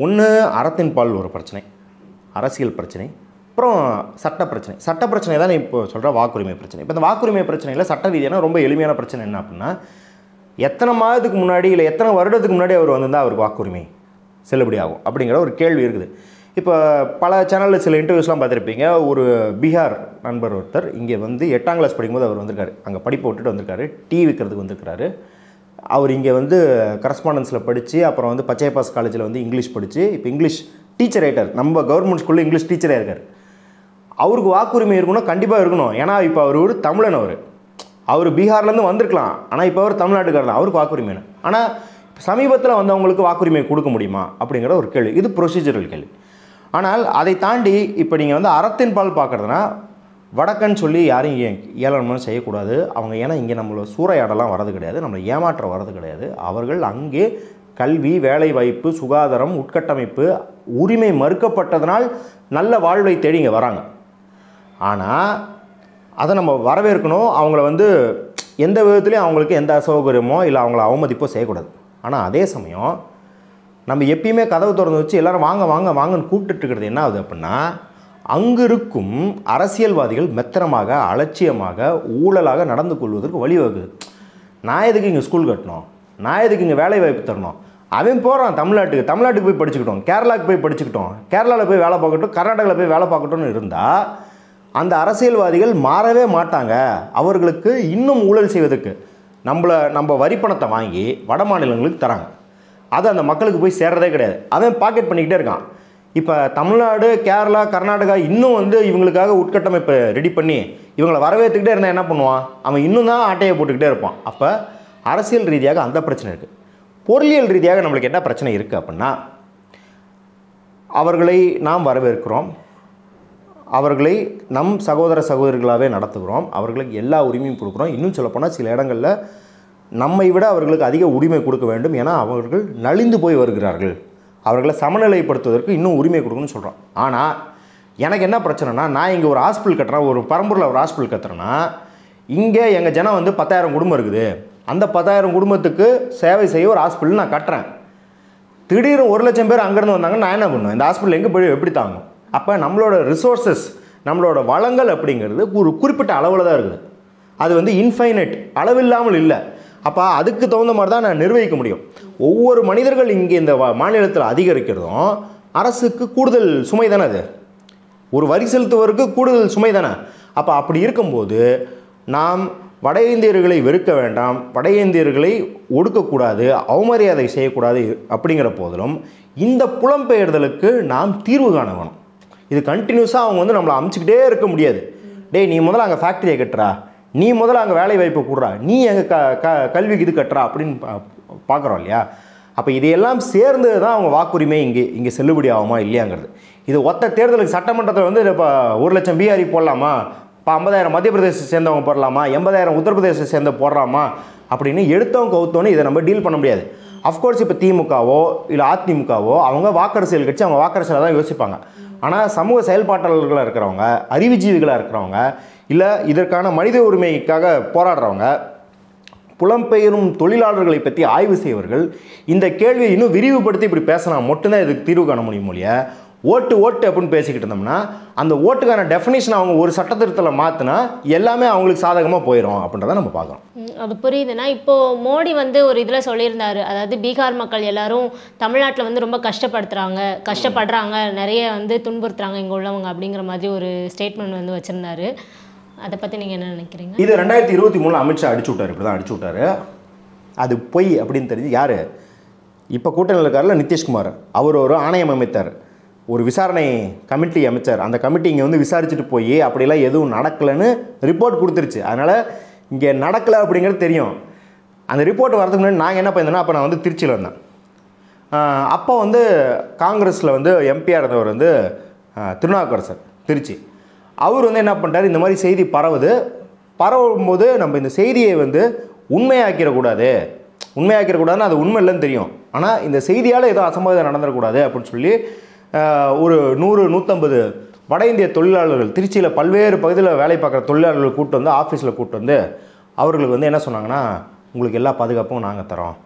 Speaker 1: ஒன்று அறத்தின் பால் ஒரு பிரச்சனை, அரசியல் பிரச்சனை, அப்புறம் சட்ட பிரச்சனை. சட்ட பிரச்சனை தான் இப்போ சொல்கிற வாக்குரிமை பிரச்சனை. இப்போ இந்த வாக்குரிமை பிரச்சனையில் சட்ட ரீதியான ரொம்ப எளிமையான பிரச்சனை என்ன அப்படின்னா, எத்தனை மாதத்துக்கு முன்னாடி இல்லை எத்தனை வருடத்துக்கு முன்னாடி அவர் வந்திருந்தால் அவருக்கு வாக்குரிமை செல்லுபடி ஆகும் அப்படிங்கிற ஒரு கேள்வி இருக்குது. இப்போ பல சேனலில் சில இன்டர்வியூஸ்லாம் பார்த்துருப்பீங்க. ஒரு பீகார் நண்பர் ஒருத்தர் இங்கே வந்து 8ஆம் கிளாஸ் படிக்கும்போது அவர் வந்திருக்காரு, அங்கே படிப்பை விட்டுட்டு வந்திருக்காரு, டீ விற்கிறதுக்கு வந்திருக்காரு. அவர் இங்கே வந்து கரஸ்பாண்டன்ஸில் படித்து அப்புறம் வந்து பச்சையப்பாஸ் காலேஜில் வந்து இங்கிலீஷ் படித்து இப்போ இங்கிலீஷ் டீச்சர் ஆகிட்டார். நம்ம கவர்மெண்ட் ஸ்கூலில் இங்கிலீஷ் டீச்சராக இருக்கார். அவருக்கு வாக்குரிமை இருக்கணும், கண்டிப்பாக இருக்கணும். ஏன்னா இப்போ அவர் ஒரு தமிழன், அவர் பீகார்லேருந்து வந்திருக்கலாம், ஆனால் இப்போ அவர் தமிழ்நாட்டுக்காரர் தான், அவருக்கு வாக்குரிமை. ஆனால் சமீபத்தில் வந்தவங்களுக்கு வாக்குரிமை கொடுக்க முடியுமா அப்படிங்கிற ஒரு கேள்வி. இது ப்ரொசீஜரல் கேள்வி. ஆனால் அதை தாண்டி இப்போ நீங்கள் வந்து அறத்தின் பால் பார்க்குறதுனா வடக்கன்னு சொல்லி யாரும் ஏளனமாக செய்யக்கூடாது. அவங்க ஏன்னா இங்கே நம்மளை சூறையாடலாம் வரது கிடையாது, நம்மளை ஏமாற்ற வரது கிடையாது. அவர்கள் அங்கே கல்வி, வேலைவாய்ப்பு, சுகாதாரம், உட்கட்டமைப்பு, உரிமை மறுக்கப்பட்டதனால் நல்ல வாழ்வை தேடி இங்கே வராங்க. ஆனால் அதை நம்ம வரவேற்கணும். அவங்கள வந்து எந்த விதத்துலையும் அவங்களுக்கு எந்த அசௌகரியமோ இல்லை அவங்கள அவமதிப்போ செய்யக்கூடாது. ஆனால் அதே சமயம் நம்ம எப்பயுமே கதவு திறந்து வச்சு எல்லோரும் வாங்க வாங்க வாங்கன்னு கூப்பிட்டுட்டு இருக்கிறது என்ன ஆகுது அப்படின்னா, அங்கு இருக்கும் அரசியல்வாதிகள் மெத்தனமாக, அலட்சியமாக, ஊழலாக நடந்து கொள்வதற்கு வழிவகுக்குது. நான் எதுக்கு இங்கே ஸ்கூல் கட்டணும், நான் எதுக்கு இங்கே வேலை வாய்ப்பு தரணும், அவன் போகிறான் தமிழ்நாட்டுக்கு போய் படிச்சுக்கிட்டோம், கேரளாவுக்கு போய் படிச்சுக்கிட்டோம், கேரளாவில் போய் வேலை பார்க்கட்டும், கர்நாடகாவில் போய் வேலை பார்க்கட்டும்னு இருந்தால் அந்த அரசியல்வாதிகள் மாறவே மாட்டாங்க. அவர்களுக்கு இன்னும் ஊழல் செய்வதற்கு நம்ம வரி பணத்தை வாங்கி வட மாநிலங்களுக்கு தராங்க. அது அந்த மக்களுக்கு போய் சேர்றதே கிடையாது. அவன் பாக்கெட் பண்ணிக்கிட்டே இருக்கான். இப்போ தமிழ்நாடு, கேரளா, கர்நாடகா இன்னும் வந்து இவங்களுக்காக உட்கட்டமைப்பை ரெடி பண்ணி இவங்களை வரவேற்றுக்கிட்டே இருந்தால் என்ன பண்ணுவான்? அவன் இன்னும் தான் ஆட்டையை போட்டுக்கிட்டே இருப்பான். அப்போ அரசியல் ரீதியாக அந்த பிரச்சனை இருக்குது. பொருளியல் ரீதியாக நம்மளுக்கு என்ன பிரச்சனை இருக்குது அப்படின்னா, அவர்களை நாம் வரவேற்கிறோம், அவர்களை நம் சகோதர சகோதரிகளாகவே நடத்துகிறோம், அவர்களுக்கு எல்லா உரிமையும் கொடுக்குறோம். இன்னும் சொல்லப்போனால் சில இடங்களில் நம்மை விட அவர்களுக்கு அதிக உரிமை கொடுக்க வேண்டும். ஏன்னா அவர்கள் நலிந்து போய் வருகிறார்கள், அவர்களை சமநிலைப்படுத்துவதற்கு இன்னும் உரிமை கொடுக்கணும்னு சொல்கிறோம். ஆனால் எனக்கு என்ன பிரச்சனைனா, நான் இங்கே ஒரு ஹாஸ்பிட்டல் கட்டுறேன், ஒரு பரம்பூரில் ஒரு ஹாஸ்பிட்டல் கட்டுறேன்னா, இங்கே எங்கள் ஜனம் வந்து 10,000 குடும்பம் இருக்குது. அந்த 10,000 குடும்பத்துக்கு சேவை செய்ய ஒரு ஹாஸ்பிட்டல் நான் கட்டுறேன். திடீர்னு 1,00,000 பேர் அங்கேருந்து வந்தாங்க, நான் என்ன பண்ணுவேன்? இந்த ஹாஸ்பிட்டல் எங்கே போய் எப்படி தாங்கும்? அப்போ நம்மளோட ரிசோர்ஸஸ், நம்மளோட வளங்கள் அப்படிங்கிறது ஒரு குறிப்பிட்ட அளவில் தான் இருக்குது. அது வந்து இன்ஃபைனைட், அளவில்லாமல் இல்லை. அப்போ அதுக்கு தகுந்த மாதிரி தான் நான் நிர்வகிக்க முடியும். ஒவ்வொரு மனிதர்கள் இங்கே இந்த மாநிலத்தில் அதிகரிக்கிறதும் அரசுக்கு கூடுதல் சுமை தானே. அது ஒரு வரி செலுத்துவதற்கு கூடுதல் சுமை தானே. அப்போ அப்படி இருக்கும்போது நாம் வட இந்தியர்களை வெறுக்க வேண்டாம், வட இந்தியர்களை ஒடுக்கக்கூடாது, அவமரியாதை செய்யக்கூடாது. அப்படிங்கிற போதிலும் இந்த புலம்பெயர்தலுக்கு நாம் தீர்வு காண வேணும். இது கண்டினியூஸாக அவங்க வந்து நம்மளை அமுச்சிக்கிட்டே இருக்க முடியாது. டேய், நீ முதல்ல அங்கே ஃபேக்ட்ரியை கட்டுறா, நீ முதல்ல அங்கே வேலை வாய்ப்பை கூடுறா, நீ எங்கள் கல்விக்கு இது கட்டுறா அப்படின்னு பார்க்குறோம் இல்லையா. அப்போ இதையெல்லாம் சேர்ந்து தான் அவங்க வாக்குரிமை இங்கே செல்லுபடி ஆகுமா இல்லையாங்கிறது. இது ஒத்த தேர்தலுக்கு சட்டமன்றத்தில் வந்து இப்போ 1,00,000 பீகாரி போடலாமா, இப்போ 50,000 மத்திய பிரதேசத்தை சேர்ந்தவங்க போடலாமா, 80,000 உத்தரப்பிரதேசத்தை சேர்ந்த போடுறாமா அப்படின்னு எடுத்தவங்க கவுத்தோன்னு இதை நம்ம டீல் பண்ண முடியாது. அஃப்கோர்ஸ் இப்போ திமுகவோ இல்லை அதிமுகவோ அவங்க வாக்கரசியல் கட்சி, அவங்க வாக்கரசியலை தான் யோசிப்பாங்க. ஆனால் சமூக செயல்பாட்டாளர்களாக இருக்கிறவங்க, அறிவுஜீவிகளாக இருக்கிறவங்க, இல்லை இதற்கான மனித உரிமைக்காக போராடுறவங்க, புலம்பெயரும் தொழிலாளர்களை பற்றி ஆய்வு செய்வர்கள் இந்த கேள்வியை இன்னும் விரிவுபடுத்தி இப்படி பேசினா மட்டும்தான் இதுக்கு தீர்வு காண முடியும் இல்லையா. ஓட்டு அப்படின்னு பேசிக்கிட்டு இருந்தோம்னா அந்த ஓட்டுக்கான டெஃபினேஷன் அவங்க ஒரு சட்டத்திருத்தத்தில் மாற்றினா எல்லாமே அவங்களுக்கு சாதகமாக போயிடும் அப்படின்றத நம்ம பார்க்குறோம்.
Speaker 2: அது புரியுதுன்னா, இப்போது மோடி வந்து ஒரு இதில் சொல்லியிருந்தாரு, அதாவது பீகார் மக்கள் எல்லாரும் தமிழ்நாட்டில் வந்து ரொம்ப கஷ்டப்படுறாங்க, நிறைய வந்து துன்புறுத்துறாங்க இங்கே உள்ளவங்க அப்படிங்கிற மாதிரி ஒரு ஸ்டேட்மெண்ட் வந்து வச்சுருந்தாரு. அதை பற்றி நீங்கள் என்ன நினைக்கிறீங்க?
Speaker 1: இது 2023 அமித்ஷா அடிச்சு விட்டார், இப்படி தான் அடிச்சு விட்டாரு. அது பொய் அப்படின்னு தெரிஞ்சு யார் இப்போ கூட்டணியில் இருக்கார்ல நிதிஷ்குமார், அவர் ஒரு ஆணையம் அமைத்தார், ஒரு விசாரணை கமிட்டி அமைச்சார். அந்த கமிட்டி இங்கே வந்து விசாரிச்சுட்டு போய் அப்படிலாம் எதுவும் நடக்கலைன்னு ரிப்போர்ட் கொடுத்துருச்சு. அதனால் இங்கே நடக்கலை அப்படிங்கிறது தெரியும். அந்த ரிப்போர்ட் வரதுக்கு முன்னாடி நாங்கள் என்ன பண்ணியிருந்தோன்னா, அப்போ நான் வந்து திருச்சியில் இருந்தேன். அப்போ வந்து காங்கிரஸில் வந்து எம்பியாக இருந்தவர் வந்து திருநாவுக்கரசர் திருச்சி, அவர் வந்து என்ன பண்ணிட்டார், இந்த மாதிரி செய்தி பரவும்போது நம்ம இந்த செய்தியை வந்து உண்மையாக்கிடக்கூடாதுன்னு அது உண்மை இல்லைன்னு தெரியும், ஆனால் இந்த செய்தியால் ஏதோ அசம்பாவிதம் நடந்துடக்கூடாது அப்படின்னு சொல்லி ஒரு 100-150 வட இந்திய தொழிலாளர்கள் திருச்சியில் பல்வேறு பகுதியில் வேலை பார்க்குற தொழிலாளர்கள் கூப்பிட்டு வந்து ஆஃபீஸில் கூப்பிட்டு வந்து அவர்களுக்கு வந்து என்ன சொன்னாங்கன்னா, உங்களுக்கு எல்லா பாதுகாப்பும் நாங்கள் தரோம்,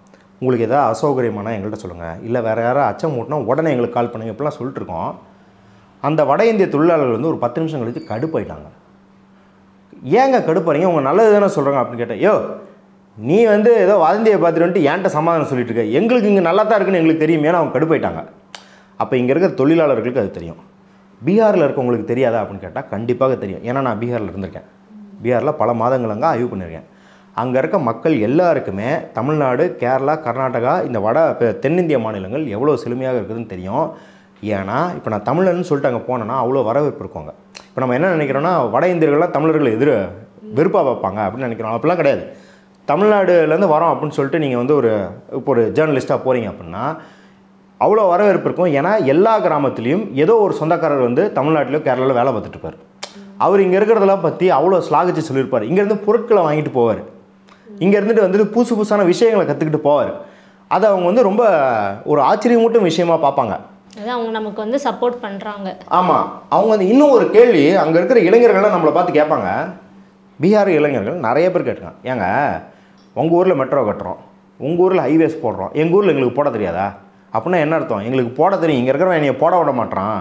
Speaker 1: உங்களுக்கு எதாவது அசௌகரியமானால் எங்கள்கிட்ட சொல்லுங்கள், இல்லை வேறு யாராவது அச்சம் மூட்டினா உடனே எங்களுக்கு கால் பண்ணுங்க, இப்படிலாம் சொல்லிட்டு இருக்கோம். அந்த வட இந்திய தொழிலாளர்கள் வந்து ஒரு 10 நிமிஷம் கழித்து கடுப்பாயிட்டாங்க. ஏங்க கடுப்பாறீங்க, உங்கள் நல்லது தானே சொல்கிறாங்க அப்படின்னு கேட்டேன். யோ நீ வந்து ஏதோ வதந்தியை பார்த்துட்டு வந்துட்டு என்கிட்ட சமாதானம் சொல்லிட்டு இருக்க, எங்களுக்கு இங்கே நல்லா தான் இருக்குன்னு எங்களுக்கு தெரியும், ஏன்னா அவங்க கடுப்பாயிட்டாங்க. அப்போ இங்கே இருக்கிற தொழிலாளர்களுக்கு அது தெரியும். பீகாரில் இருக்கவங்களுக்கு தெரியாதா அப்படின்னு கேட்டால் கண்டிப்பாக தெரியும், ஏன்னா நான் பீகாரில் இருந்திருக்கேன். பீகாரில் பல மாதங்கள் அங்கே ஆய்வு பண்ணியிருக்கேன். அங்கே இருக்க மக்கள் எல்லாருக்குமே தமிழ்நாடு, கேரளா, கர்நாடகா, இந்த தென்னிந்திய மாநிலங்கள் எவ்வளோ செழுமையாக இருக்குதுன்னு தெரியும். ஏன்னா இப்போ நான் தமிழன்னு சொல்லிட்டு அங்கே போனேன்னா அவ்வளோ வரவேற்பு இருக்குங்க. இப்போ நம்ம என்ன நினைக்கிறோன்னா, வட இந்தியர்கள்லாம் தமிழர்களை வெறுப்பாக வைப்பாங்க அப்படின்னு நினைக்கிறோம். அப்படிலாம் கிடையாது. தமிழ்நாடுலேருந்து வரோம் அப்படின்னு சொல்லிட்டு நீங்கள் வந்து இப்போ ஒரு ஜேர்னலிஸ்ட்டாக போகிறீங்க அப்படின்னா அவ்வளோ வரவேற்பு இருக்கும். ஏன்னா எல்லா கிராமத்துலேயும் ஏதோ ஒரு சொந்தக்காரர் வந்து தமிழ்நாட்டிலையோ கேரளாவில் வேலை பார்த்துட்டு இருப்பார். அவர் இங்கே இருக்கிறதெல்லாம் பற்றி அவ்வளோ ஸ்லாகிச்சு சொல்லியிருப்பார். இங்கேருந்து பொருட்களை வாங்கிட்டு போவார், இங்கே இருந்துட்டு வந்துட்டு புதுசான விஷயங்களை கற்றுக்கிட்டு போவார். அதை அவங்க வந்து ரொம்ப ஒரு ஆச்சரியமூட்டும் விஷயமா பார்ப்பாங்க.
Speaker 2: அவங்க நமக்கு வந்து சப்போர்ட் பண்ணுறாங்க.
Speaker 1: ஆமாம், அவங்க வந்து இன்னும் ஒரு கேள்வி அங்கே இருக்கிற இளைஞர்கள்லாம் நம்மளை பார்த்து கேட்பாங்க. பீகார் இளைஞர்கள் நிறைய பேர் கேட்டுருக்காங்க, ஏங்க உங்கள் ஊரில் மெட்ரோ கட்டுறோம், உங்கள் ஊரில் ஹைவேஸ் போடுறோம், எங்கள் ஊரில் எங்களுக்கு போட தெரியாதா? அப்படின்னா என்ன அர்த்தம்? எங்களுக்கு போட தெரியும், இங்கே இருக்கிறவன் என்னைய போட விட மாட்டான்.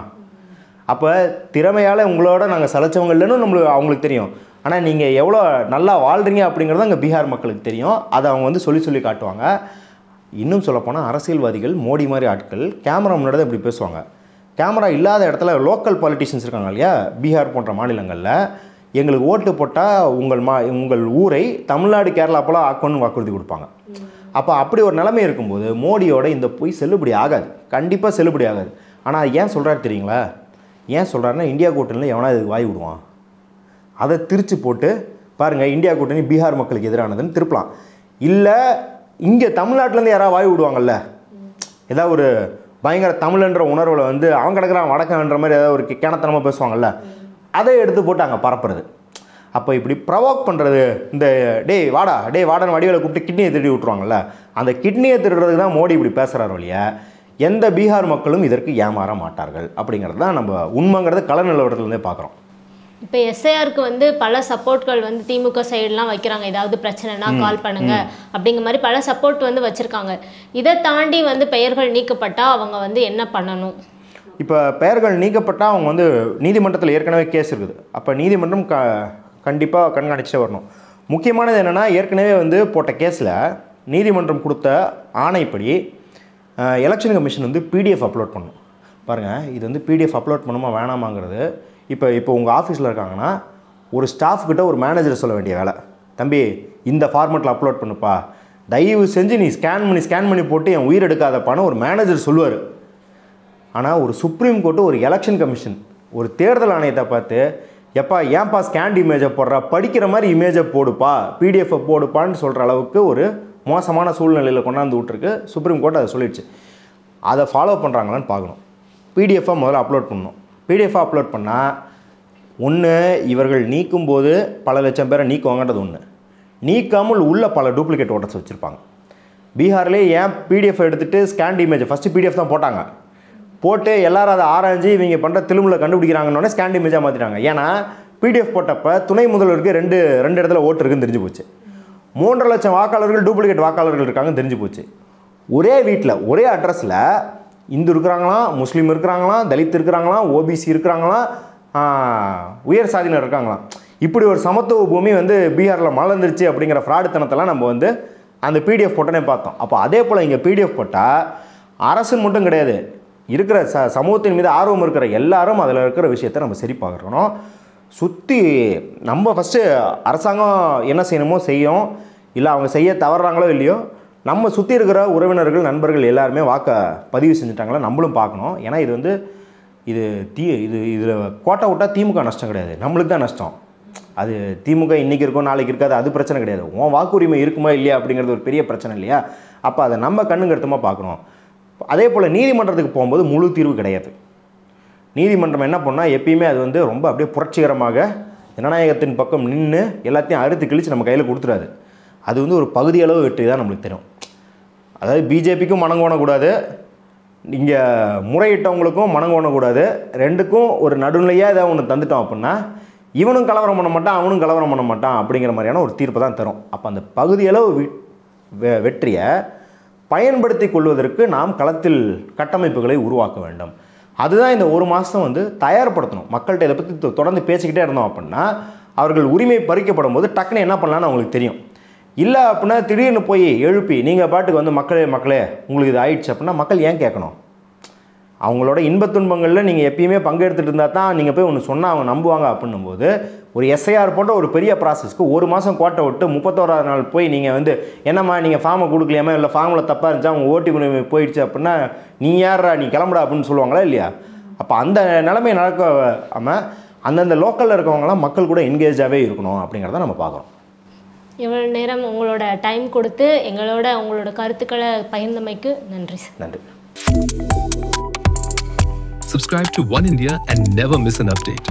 Speaker 1: அப்போ திறமையால் உங்களோட நாங்கள் சலைச்சவங்க இல்லைன்னு அவங்களுக்கு தெரியும். ஆனால் நீங்கள் எவ்வளோ நல்லா வாழ்கிறீங்க அப்படிங்கிறது அங்கே பீகார் மக்களுக்கு தெரியும். அதை அவங்க வந்து சொல்லி காட்டுவாங்க. இன்னும் சொல்லப்போனால் அரசியல்வாதிகள், மோடி மாதிரி ஆட்கள் கேமரா முன்னாடி தான் இப்படி பேசுவாங்க. கேமரா இல்லாத இடத்துல லோக்கல் பாலிட்டிஷியன்ஸ் இருக்காங்க இல்லையா, பீகார் போன்ற மாநிலங்களில் எங்களுக்கு ஓட்டு போட்டால் உங்கள் ஊரை தமிழ்நாடு, கேரளா போல் ஆக்கணும்னு வாக்குறுதி கொடுப்பாங்க. அப்போ அப்படி ஒரு நிலைமை இருக்கும்போது மோடியோட இந்த பொய் செல்லுபடி ஆகாது, கண்டிப்பாக செல்லுபடி ஆகாது. ஆனால் ஏன் சொல்கிறாரு தெரியுங்களா? ஏன் சொல்கிறாருன்னா, இந்தியா கூட்டணியில் எவனா இதுக்கு வாய் விடுவான், அதை திரிச்சு போட்டு பாருங்கள் இந்தியா கூட்டணி பீகார் மக்களுக்கு எதிரானதுன்னு திருப்பலாம். இல்லை இங்கே தமிழ்நாட்டிலேருந்து யாராவது வாய் விடுவாங்கல்ல, ஏதாவது ஒரு பயங்கர தமிழ்ன்ற உணர்வில் வந்து அவன் கிடக்கிறான் வடக்கன்ற மாதிரி ஏதாவது ஒரு கிணத்தனமாக பேசுவாங்கல்ல, அதை எடுத்து போட்டு அங்கே பரப்புறது. அப்போ இப்படி ப்ரவோக் பண்ணுறது, இந்த டேய் வாடான்னு வடிவேலை கூப்பிட்டு கிட்னியை திருடி விட்ருவாங்கல்ல, அந்த கிட்னியை திருடுறதுக்கு தான் மோடி இப்படி பேசுகிறார் வழியா. எந்த பீகார் மக்களும் இதற்கு ஏமாற மாட்டார்கள் அப்படிங்கிறது தான் நம்ம உண்மைங்கிறது கள நிலவரத்துலேருந்தே பார்க்குறோம்.
Speaker 2: இப்போ எஸ்ஐஆருக்கு வந்து பல சப்போர்ட்கள் வந்து திமுக சைடுலாம் வைக்கிறாங்க, ஏதாவது பிரச்சனைனா கால் பண்ணுங்க அப்படிங்கிற மாதிரி பல சப்போர்ட் வந்து வச்சுருக்காங்க. இதை தாண்டி வந்து பெயர்கள் நீக்கப்பட்டால் அவங்க வந்து என்ன பண்ணணும்?
Speaker 1: இப்போ பெயர்கள் நீக்கப்பட்டால் அவங்க வந்து நீதிமன்றத்தில் ஏற்கனவே கேஸ் இருக்குது. அப்போ நீதிமன்றம் கண்டிப்பாக கண்காணிச்சே வரணும். முக்கியமானது என்னென்னா, ஏற்கனவே வந்து போட்ட கேஸில் நீதிமன்றம் கொடுத்த ஆணைப்படி எலெக்ஷன் கமிஷன் வந்து பிடிஎஃப் அப்லோட் பண்ணணும். பாருங்கள், இது வந்து பிடிஎஃப் அப்லோட் பண்ணுமா வேணாமாங்கிறது இப்போ உங்கள் ஆஃபீஸில் இருக்காங்கன்னா ஒரு ஸ்டாஃப்கிட்ட ஒரு மேனேஜர் சொல்ல வேண்டிய வேலை, தம்பி இந்த ஃபார்மெட்டில் அப்லோட் பண்ணுப்பா, தயவு செஞ்சு நீ ஸ்கேன் பண்ணி போட்டு என் உயிர் எடுக்காதப்பான்னு ஒரு மேனேஜர் சொல்லுவார். ஆனால் ஒரு சுப்ரீம் கோர்ட்டு, ஒரு எலெக்ஷன் கமிஷன், ஒரு தேர்தல் ஆணையத்தை பார்த்து ஏன்பா ஸ்கேண்ட் இமேஜை போடுறா, படிக்கிற மாதிரி இமேஜை போடுப்பா, பிடிஎஃப்பை போடுப்பான்னு சொல்கிற அளவுக்கு ஒரு மோசமான சூழ்நிலையில் கொண்டாந்து விட்டுருக்கு சுப்ரீம் கோர்ட். அதை சொல்லிடுச்சு. அதை ஃபாலோ பண்ணுறாங்களான்னு பார்க்கணும். பிடிஎஃபாக முதல்ல அப்லோட் பண்ணணும். பிடிஎஃபாக அப்லோட் பண்ணால் ஒன்று, இவர்கள் நீக்கும்போது பல லட்சம் பேரை நீக்குவாங்கன்றது ஒன்று, நீக்காமல் உள்ள பல டூப்ளிகேட் ஓட்டர்ஸ் வச்சுருப்பாங்க. பீகார்லேயே ஏன் பிடிஎஃப் எடுத்துகிட்டு ஸ்கேண்ட் இமேஜை ஃபஸ்ட்டு பிடிஎஃப் தான் போட்டு எல்லாரும் அதை ஆராய்ஞ்சு இவங்க பண்ணுற திரும்பில் கண்டுபிடிக்கிறாங்கன்னொடனே ஸ்கேண்ட் இமேஜாக மாற்றிட்டாங்க. ஏன்னா பிடிஎஃப் போட்டப்போ துணை முதல்வருக்கு ரெண்டு இடத்துல ஓட்டு இருக்குன்னு தெரிஞ்சு போச்சு. 3.5 லட்சம் வாக்காளர்கள் டூப்ளிகேட் வாக்காளர்கள் இருக்காங்கன்னு தெரிஞ்சு போச்சு. ஒரே வீட்டில் ஒரே அட்ரஸில் இந்து இருக்கிறாங்களாம், முஸ்லீம் இருக்கிறாங்களாம், தலித் இருக்கிறாங்களாம், ஓபிசி இருக்கிறாங்களாம், உயர் சாதியினர் இருக்காங்களாம். இப்படி ஒரு சமத்துவ பூமி வந்து பீகாரில் மலர்ந்துருச்சு அப்படிங்கிற ஃப்ராடுத்தனத்தெல்லாம் நம்ம வந்து அந்த பிடிஎஃப் போட்டோன்னே பார்த்தோம். அப்போ அதே போல் இங்கே பிடிஎஃப் போட்டால் அரசுன்னு மட்டும் கிடையாது, இருக்கிற சமூகத்தின் மீது ஆர்வம் இருக்கிற எல்லாரும் அதில் இருக்கிற விஷயத்தை நம்ம சரி பார்க்கணும். சுற்றி நம்ம ஃபஸ்ட்டு அரசாங்கம் என்ன செய்யணுமோ செய்யும், இல்லை அவங்க செய்ய தவறுறாங்களோ இல்லையோ, நம்ம சுற்றி இருக்கிற உறவினர்கள் நண்பர்கள் எல்லாருமே வாக்க பதிவு செஞ்சுட்டாங்களா நம்மளும் பார்க்கணும். ஏன்னா இது வந்து இதில் கோட்டை விட்டால் திமுக நஷ்டம் கிடையாது, நம்மளுக்கு தான் நஷ்டம். அது திமுக இன்றைக்கி இருக்கும் நாளைக்கு இருக்காது, அது பிரச்சனை கிடையாது. உன் வாக்குரிமை இருக்குமா இல்லையா அப்படிங்கிறது ஒரு பெரிய பிரச்சனை இல்லையா? அப்போ அதை நம்ம கண்ணுங்கருத்தமாக பார்க்கணும். அதே போல் நீதிமன்றத்துக்கு போகும்போது முழு தீர்வு கிடையாது. நீதிமன்றம் என்ன பண்ணால் எப்பயுமே அது வந்து ரொம்ப அப்படியே புரட்சிகரமாக ஜனநாயகத்தின் பக்கம் நின்று எல்லாத்தையும் அறுத்து கிழிச்சு நம்ம கையில் கொடுத்துடாது. அது வந்து ஒரு பகுதியளவு வெற்றி தான் நம்மளுக்கு தெரியும். அதாவது பிஜேபிக்கும் மணங்கோணக்கூடாது, இங்கே முறையிட்டவங்களுக்கும் மணங்கோணக்கூடாது, ரெண்டுக்கும் ஒரு நடுநிலையாக ஏதாவது ஒன்று தந்துட்டோம் அப்படின்னா இவனும் கலவரம் பண்ண மாட்டான், அவனும் கலவரம் பண்ண மாட்டான் அப்படிங்கிற மாதிரியான ஒரு தீர்ப்பை தான் தரும். அப்போ அந்த பகுதியளவு வெற்றியை பயன்படுத்தி கொள்வதற்கு நாம் களத்தில் கட்டமைப்புகளை உருவாக்க வேண்டும். அதுதான் இந்த ஒரு மாதம் வந்து தயார்படுத்தணும். மக்கள்கிட்ட இதை பற்றி தொடர்ந்து பேசிக்கிட்டே இருந்தோம் அப்படின்னா அவர்கள் உரிமை பறிக்கப்படும் போது டக்குன்னு என்ன பண்ணலான்னு அவங்களுக்கு தெரியும். இல்லை அப்படின்னா திடீர்னு போய் எழுப்பி நீங்கள் பாட்டுக்கு வந்து மக்களே உங்களுக்கு இது ஆயிடுச்சு அப்படின்னா மக்கள் ஏன் கேட்கணும்? அவங்களோட இன்பத் துன்பங்களில் நீங்கள் எப்பயுமே பங்கெடுத்துட்டு இருந்தால் தான் நீங்கள் போய் ஒன்று சொன்னால் அவங்க நம்புவாங்க. அப்படின்னும் போது ஒரு எஸ்ஐஆர் போன்ற ஒரு பெரிய ப்ராசஸ்க்கு ஒரு மாதம் கோட்டை விட்டு 31ஆவது நாள் போய் நீங்கள் வந்து என்னம்மா நீங்கள் ஃபார்மை கொடுக்கலையாமா, இல்லை ஃபார்மில் தப்பாக இருந்துச்சா, அவங்க ஓட்டி போயிடுச்சு அப்படின்னா நீ யாரா நீ கிளம்புடா அப்படின்னு சொல்லுவாங்களா இல்லையா? அப்போ அந்த நிலைமை நடக்காமல் அந்தந்த லோக்கலில் இருக்கவங்களாம் மக்கள் கூட என்கேஜாகவே இருக்கணும் அப்படிங்கிறத நம்ம பார்க்குறோம்.
Speaker 2: இவ்வளோ நேரம் உங்களோட டைம் கொடுத்து உங்களோட கருத்துக்களை பகிர்ந்தமைக்கு நன்றி சார்.
Speaker 1: நன்றி.
Speaker 3: Subscribe to One India and never miss an update.